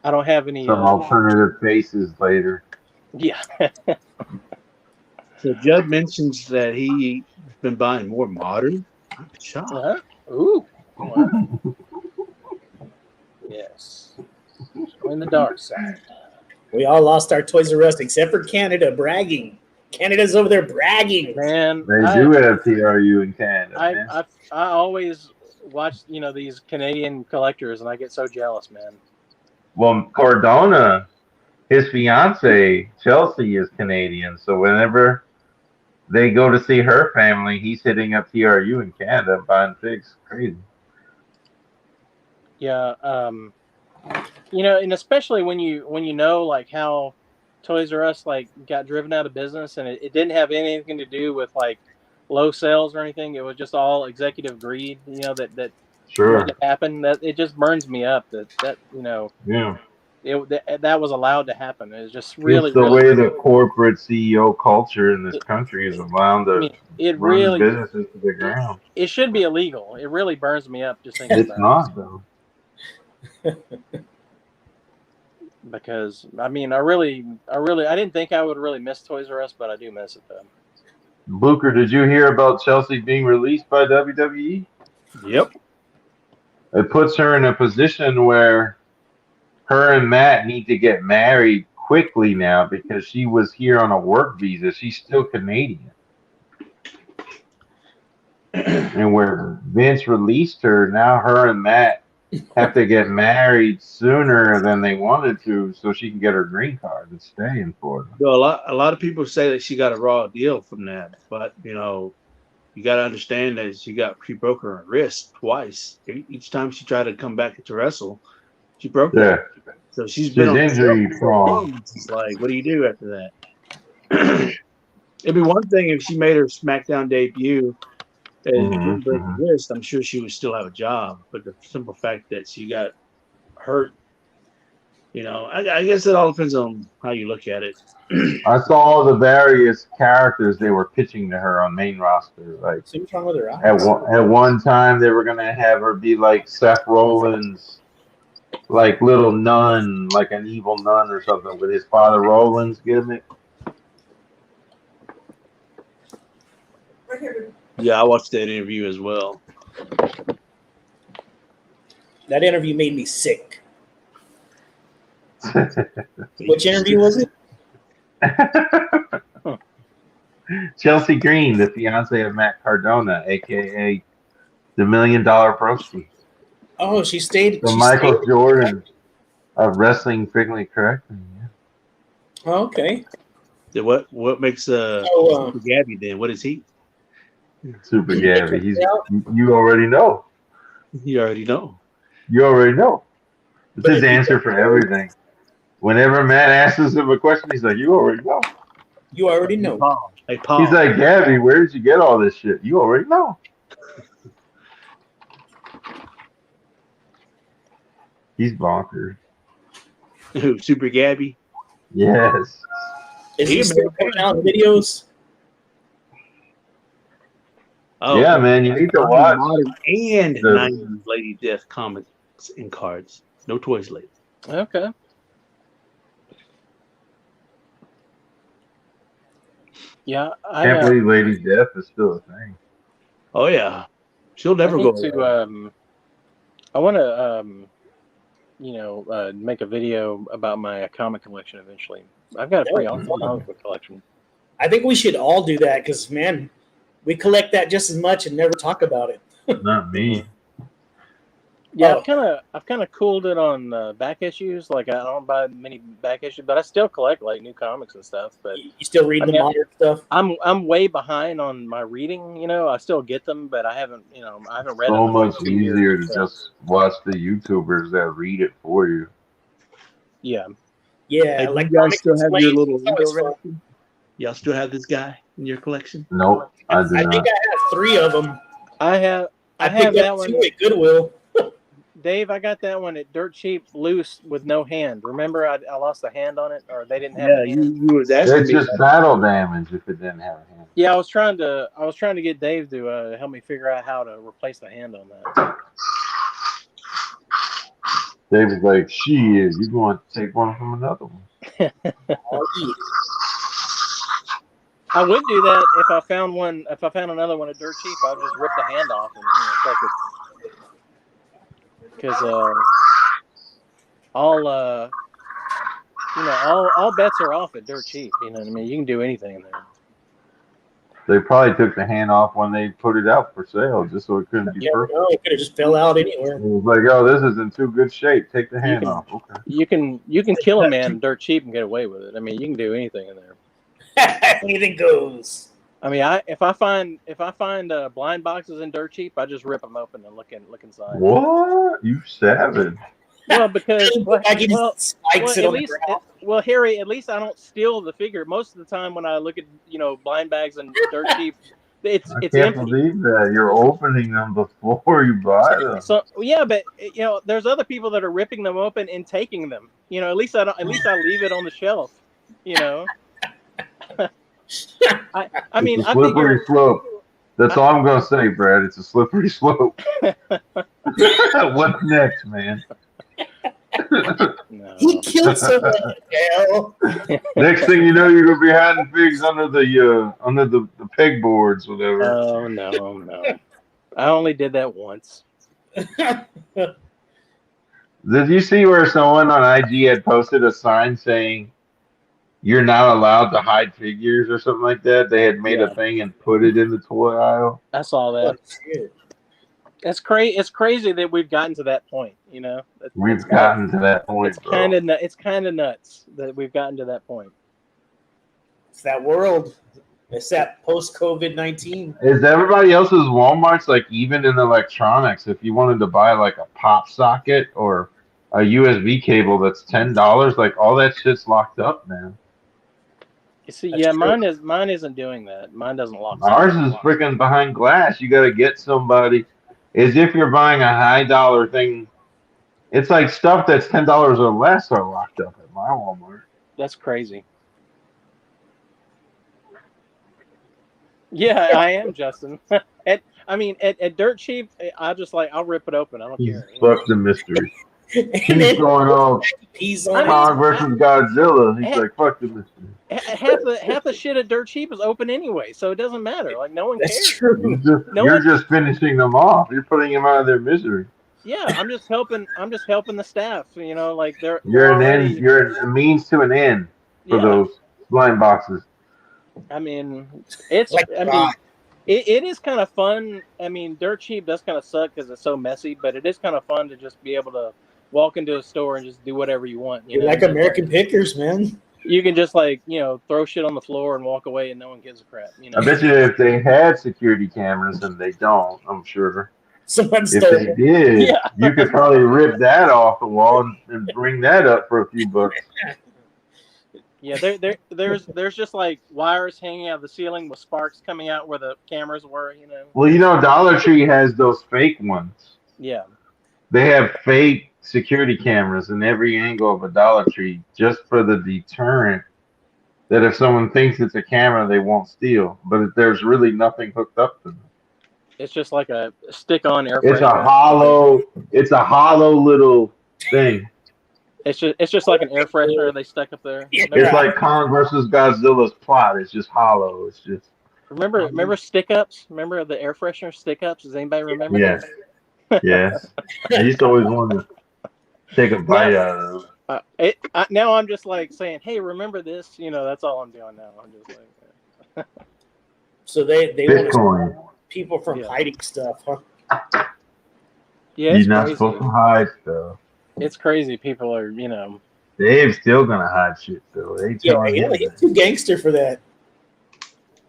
I don't have any. Some alternative faces later. Yeah. So Judd mentions that he's been buying more modern. I'm shocked. Ooh. Wow. Yes. On the dark side. We all lost our Toys R Us except for Canada, bragging. Canada's over there bragging. Man, they do have TRU in Canada. I always watch these Canadian collectors, and I get so jealous, man. Well, Cardona, his fiance Chelsea is Canadian, so whenever they go to see her family, he's hitting up TRU in Canada buying figs. Crazy. Yeah, and especially when you know like how Toys R Us like got driven out of business, and it didn't have anything to do with like low sales or anything. It was just all executive greed. That Sure. let it happen. That it just burns me up that you know Yeah. that was allowed to happen. It's just really It's the really. way the corporate CEO culture in this It, country is allowed I to mean, it run really businesses to the it, ground. it should be illegal. It really burns me up just thinking It's about not though. it because I mean I didn't think I would really miss Toys R Us, but I do miss it though. Booker, did you hear about Chelsea being released by WWE? Yep. It puts her in a position where her and Matt need to get married quickly now because she was here on a work visa. She's still Canadian. And where Vince released her, now her and Matt have to get married sooner than they wanted to so she can get her green card and stay in Florida. So a lot of people say that she got a raw deal from that, but you know, you got to understand that she broke her wrist twice. Each time she tried to come back to wrestle, she broke Yeah. that. So she's been She's on injury prone. It's like, what do you do after that? It'd be one thing if she made her SmackDown debut and didn't break her wrist. I'm sure she would still have a job. But the simple fact that she got hurt, you know, I guess it all depends on how you look at it. I saw the various characters they were pitching to her on main roster. Like So what's wrong with her eyes? at one time they were gonna have her be like Seth Rollins, like little nun, like an evil nun or something with his father Rollins gimmick. Right here. Yeah, I watched that interview as well. That interview made me sick. Which interview was it? Chelsea Green, the fiance of Matt Cardona, aka the $1 Million Broski. Oh, she stayed. The she Michael stayed. Jordan of wrestling, frequently correct. Yeah. Oh, okay. What makes So, Super Gabby then? What is he? Super He Gabby. took He's it out. you already know. You already know. You already know. It's But his if you answer don't for know- everything. Whenever Matt asks him a question, he's like, "You already know." You already know. Paul. Hey, Paul. He's like, "Gabby, where did you get all this shit?" You already know. He's bonkers. Who, Super Gabby? Yes. Is He he still made- putting out videos? Oh, Yeah, man, you need to watch. modern and the- 90s Lady Death comics and cards. No toys lady. Okay. Yeah, Can't believe Lady Death is still a thing. Oh yeah, she'll never I go need away. to. I want to, make a video about my comic collection eventually. I've got a pretty awesome comic book collection. I think we should all do that because, man, we collect that just as much and never talk about it. Not me. Yeah, Oh. I've kind of cooled it on back issues. Like I don't buy many back issues, but I still collect like new comics and stuff. But You still read I the mean, modern stuff? I'm way behind on my reading. You know, I still get them, but I haven't read So them in much like 2 years, easier to so, just watch the YouTubers that read it for you. yeah. Yeah, Hey, do like you guys Comics still have your Explained, little it's always Indo fun. Raptor? Y'all still have this guy in your collection? Nope, I do I not. think I have 3 of them. I have I have picked that up one. 2 at Goodwill. Dave, I got that one at Dirt Cheap with no hand. Remember, I lost a hand on it, or they didn't have Yeah, a hand. you was asking It's me. just battle damage if it didn't have a hand. Yeah, I was trying to get Dave to help me figure out how to replace the hand on that. David's like, "Shit, you're going to take one from another one." I'll eat it. I would do that if I found one. If I found another one at Dirt Cheap, I'd just rip the hand off and take it. Because all bets are off at Dirt Cheap. You know what I mean? You can do anything there. They probably took the hand off when they put it out for sale, just so it couldn't be Yeah, perfect. no, it could have just fell out anywhere. It was like, "Oh, this is in too good shape. Take the hand off." Okay. You can kill a man Dirt Cheap and get away with it. I mean, you can do anything in there. Anything goes. I mean, if I find blind boxes in Dirt Cheap, I just rip them open and look inside. What? You savage. Well, because Like he just spikes it at on the least, ground. Harry, at least I don't steal the figure. Most of the time when I look at blind bags and Dirt Cheap, It's I can't empty. believe that you're opening them before you buy them. So yeah, but there's other people that are ripping them open and taking them. At least I don't. At least I leave it on the shelf. I mean, It's a I slippery figure. slope. That's all I'm gonna say, Brad. It's a slippery slope. What's next, man? No. He killed someone. Hell. Next thing you know, you're gonna be hiding figs under the pegboards, whatever. Oh no. I only did that once. Did you see where someone on IG had posted a sign saying you're not allowed to hide figures or something like that? They had made Yeah. a thing and put it in the toy aisle. I saw that. Shit. It's crazy that we've gotten to that point. We've gotten to that point, It's bro. kind of nuts that we've gotten to that point. It's that world. It's that post-COVID-19. Is everybody else's Walmart's like even in electronics? If you wanted to buy like a pop socket or a USB cable that's $10, like all that shit's locked up, man. You see, That's yeah, true. mine isn't doing that. Mine doesn't lock. Ours is freaking behind glass. You got to get somebody. As if you're buying a high dollar thing. It's like stuff that's $10 or less are locked up at my Walmart. That's crazy. Yeah, I am, Justin. at Dirt Cheap, I'll rip it open. I don't care. Fuck the mystery. And He's then going off peas on Kong versus Godzilla. He's like, fuck the mystery. half the shit at Dirt Cheap is open anyway, so it doesn't matter. Like no one That's cares. true. You're just finishing them off. You're putting them out of their misery. Yeah, I'm just helping the staff. Like they're You're already, You're a means to an end for yeah. those blind boxes. I mean, it's. Like I mean, it is kind of fun. I mean, Dirt Cheap does kind of suck because it's so messy, but it is kind of fun to just be able to walk into a store and just do whatever you want. You're like American Pickers, man. You can just throw shit on the floor and walk away, and no one gives a crap. I bet you if they had security cameras, and they don't, I'm sure. Someone If stole they it. did, Yeah. you could probably rip that off the wall and bring that up for a few bucks. Yeah, there's just like wires hanging out of the ceiling with sparks coming out where the cameras were. Well, Dollar Tree has those fake ones. Yeah. They have fake security cameras in every angle of a Dollar Tree just for the deterrent that if someone thinks it's a camera, they won't steal. But if there's really nothing hooked up to them. It's just like a stick-on air It's freshener. It's a hollow little thing. It's just like an air freshener they stuck up there. Yeah. It's like Kong versus Godzilla's plot. It's just hollow. It's just. Remember stick-ups? Remember the air freshener stick-ups? Does anybody remember? Yes. Yes. I used to always want to take a bite out of them. Now I'm just like saying, hey, remember this? That's all I'm doing now. I'm just like. So they want Bitcoin. people from hiding stuff, huh? Yeah, You're not supposed to hide stuff. It's crazy. People are, Dave's still gonna hide shit though. They telling him He's too gangster for that.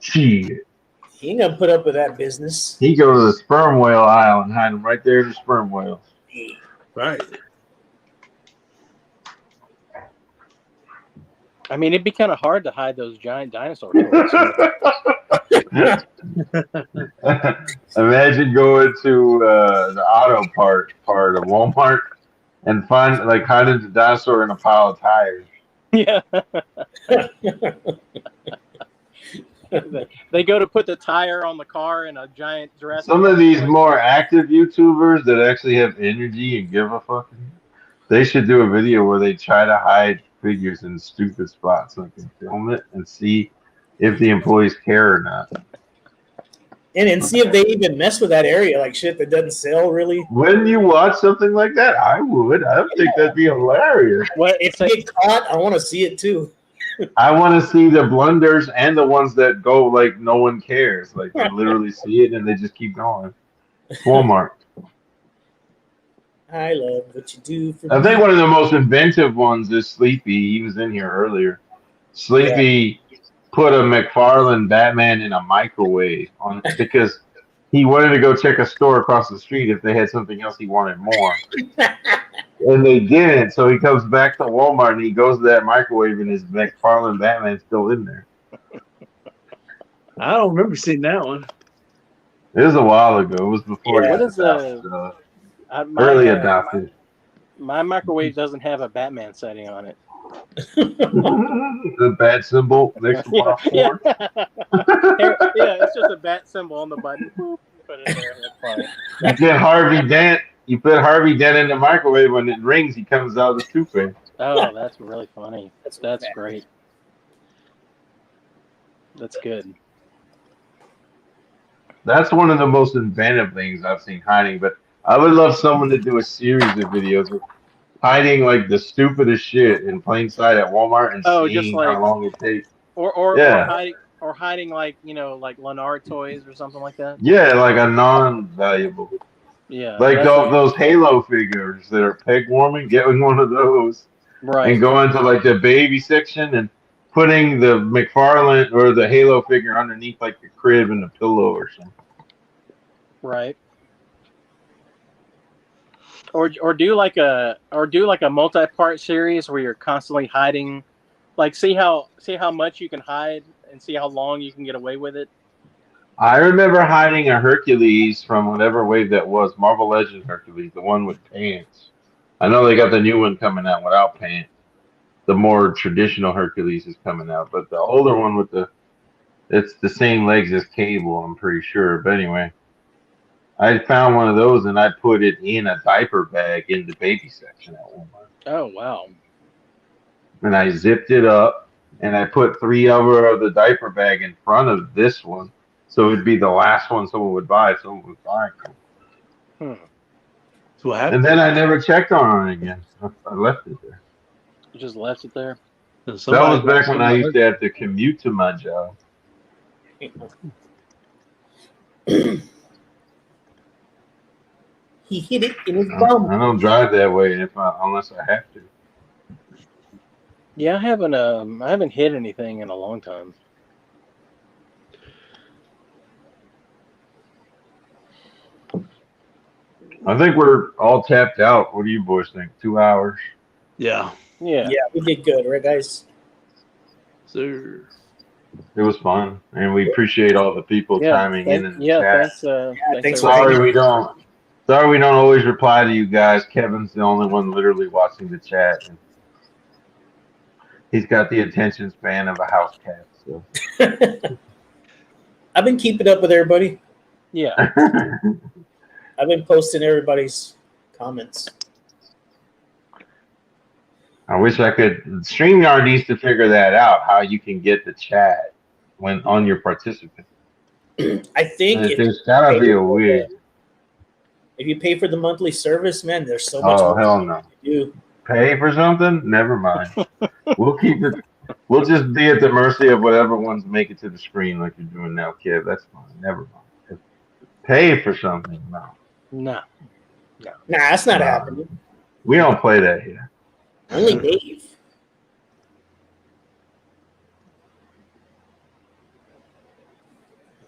shit. He ain't gonna put up with that business. He go to the sperm whale aisle and hide them right there in the sperm whales. Right. I mean, it'd be kind of hard to hide those giant dinosaur toys. Imagine going to the auto part of Walmart and hiding the dinosaur in a pile of tires. Yeah. They go to put the tire on the car in a giant Jurassic. Some of these more active YouTubers that actually have energy and give a fuck, they should do a video where they try to hide figures in stupid spots so they can film it and see if the employees care or not. And see if they even mess with that area, like shit that doesn't sell really. When you watch something like that, I would. I would think that'd be hilarious. Well, if they get caught, I want to see it too. I want to see the blunders and the ones that go like no one cares. Like they literally see it and they just keep going. Walmart. I love what you do for I me. think one of the most inventive ones is Sleepy. He was in here earlier. Sleepy put a McFarlane Batman in a microwave because he wanted to go check a store across the street if they had something else he wanted more. And they didn't, so he comes back to Walmart and he goes to that microwave and his McFarlane Batman's still in there. I don't remember seeing that one. It was a while ago. It was before Yeah. you What is adopted, my, early adopted. my microwave doesn't have a Batman setting on it. The bat symbol next to Yeah, popcorn. yeah, it's just a bat symbol on the button. Boop, put it there. That's fine. You get Harvey Dent. You put Harvey Dent in the microwave. When it rings, he comes out with toothpaste. Oh, that's really funny. That's bad. great. That's good. That's one of the most inventive things I've seen hiding. But I would love someone to do a series of videos of hiding like the stupidest shit in plain sight at Walmart and Oh, just seeing like- how long it takes. Or Yeah. hiding like like Lenard toys or something like that. Yeah, like a non-valuable. Yeah, Like that's those Halo figures that are peg warming, getting one of those right. and going to like the baby section and putting the McFarlane or the Halo figure underneath like the crib and the pillow or something. Right. Or do like a multi-part series where you're constantly hiding, like see how much you can hide and see how long you can get away with it. I remember hiding a Hercules from whatever wave that was, Marvel Legends Hercules, the one with pants. I know they got the new one coming out without pants. The more traditional Hercules is coming out, but the older one with it's the same legs as Cable, I'm pretty sure. But anyway, I found one of those and I put it in a diaper bag in the baby section at Walmart. Oh wow. And I zipped it up and I put 3 of the diaper bag in front of this one. So it would be the last one someone would buy. Someone would buy it. That's what happened. And then I never checked on it again. I left it there. You just left it there. That was back when I used to have to commute to my job. He hit it in his I bum. don't drive that way unless I have to. Yeah, I haven't hit anything in a long time. I think we're all tapped out. What do you boys think? 2 hours? Yeah. Yeah. Yeah, we did good, right, guys? Sir. It was fun, and we appreciate all the people chiming in the chat. Thanks. Sorry we don't always reply to you guys. Kevin's the only one literally watching the chat. And he's got the attention span of a house cat. So I've been keeping up with everybody. Yeah. I've been posting everybody's comments. I wish I could. StreamYard needs to figure that out, how you can get the chat when on your participant. I think There's gotta be a way. If you pay for the monthly service, man, there's so much. Oh, hell no. To do. Pay for something? Never mind. We'll keep it. We'll just be at the mercy of whatever ones make it to the screen like you're doing now, Kev. That's fine. Never mind. Pay for something? No. No. Nah, that's not happening. We don't play that here. Only Dave.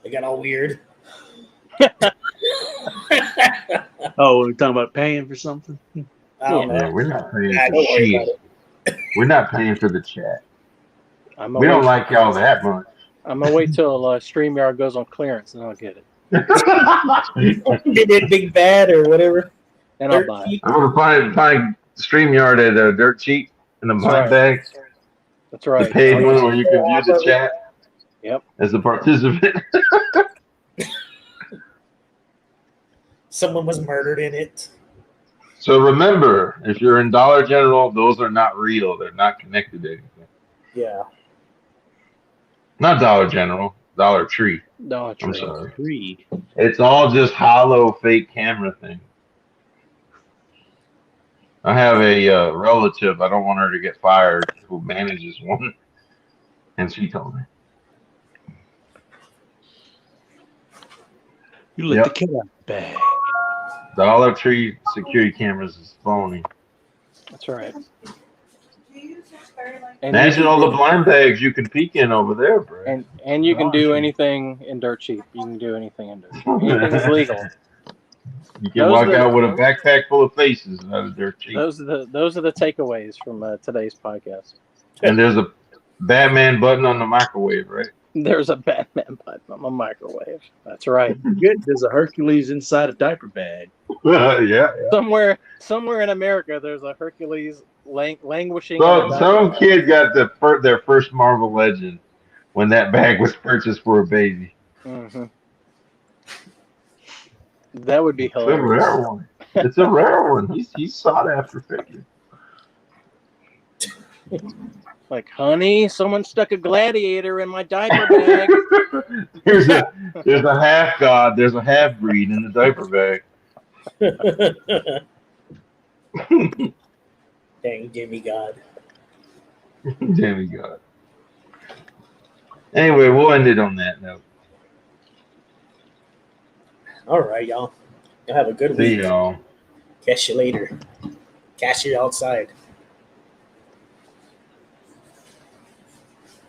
They got all weird. Oh, we're talking about paying for something? Oh, Yeah, man. we're not paying Nah, for don't worry shit. about it. We're not paying for the chat. I'm We don't like y'all that much. I'm gonna wait till StreamYard goes on clearance and I'll get it. Did it big bad or whatever. And I'll buy it. I'm gonna find StreamYard at Dirt Cheap in the black bag. That's right. The paid one where you can view the chat. Yep. As a participant. Someone was murdered in it. So remember, if you're in Dollar General, those are not real. They're not connected to anything. Yeah. Not Dollar General, Dollar Tree. Dollar Tree. I'm sorry. Tree. It's all just hollow fake camera thing. I have a relative, I don't want her to get fired, who manages one. And she told me. You let the cat out the bag. Dollar Tree security cameras is phony. That's right. Imagine all the blind bags you can peek in over there, bro. And you can do anything in Dirt Cheap. You can do anything in Dirt Cheap. Anything's legal. You can walk out with a backpack full of faces out of Dirt Cheap. Those are the takeaways from today's podcast. And there's a Batman button on the microwave, right? There's a Batman button on the microwave. That's right. There's a Hercules inside a diaper bag. Yeah. Somewhere in America, there's a Hercules languishing. So in a diaper some bag. kid got their first Marvel Legend when that bag was purchased for a baby. Mhm. That would be It's a rare hilarious. one. It's a rare one. He's sought after figure. Like, honey, someone stuck a gladiator in my diaper bag. there's a half god. There's a half breed in the diaper bag. Dang demigod. Demigod. Anyway, we'll end it on that note. All right, y'all. Y'all have a good See week. y'all. Catch you later. Catch you outside.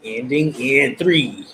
Ending in 3.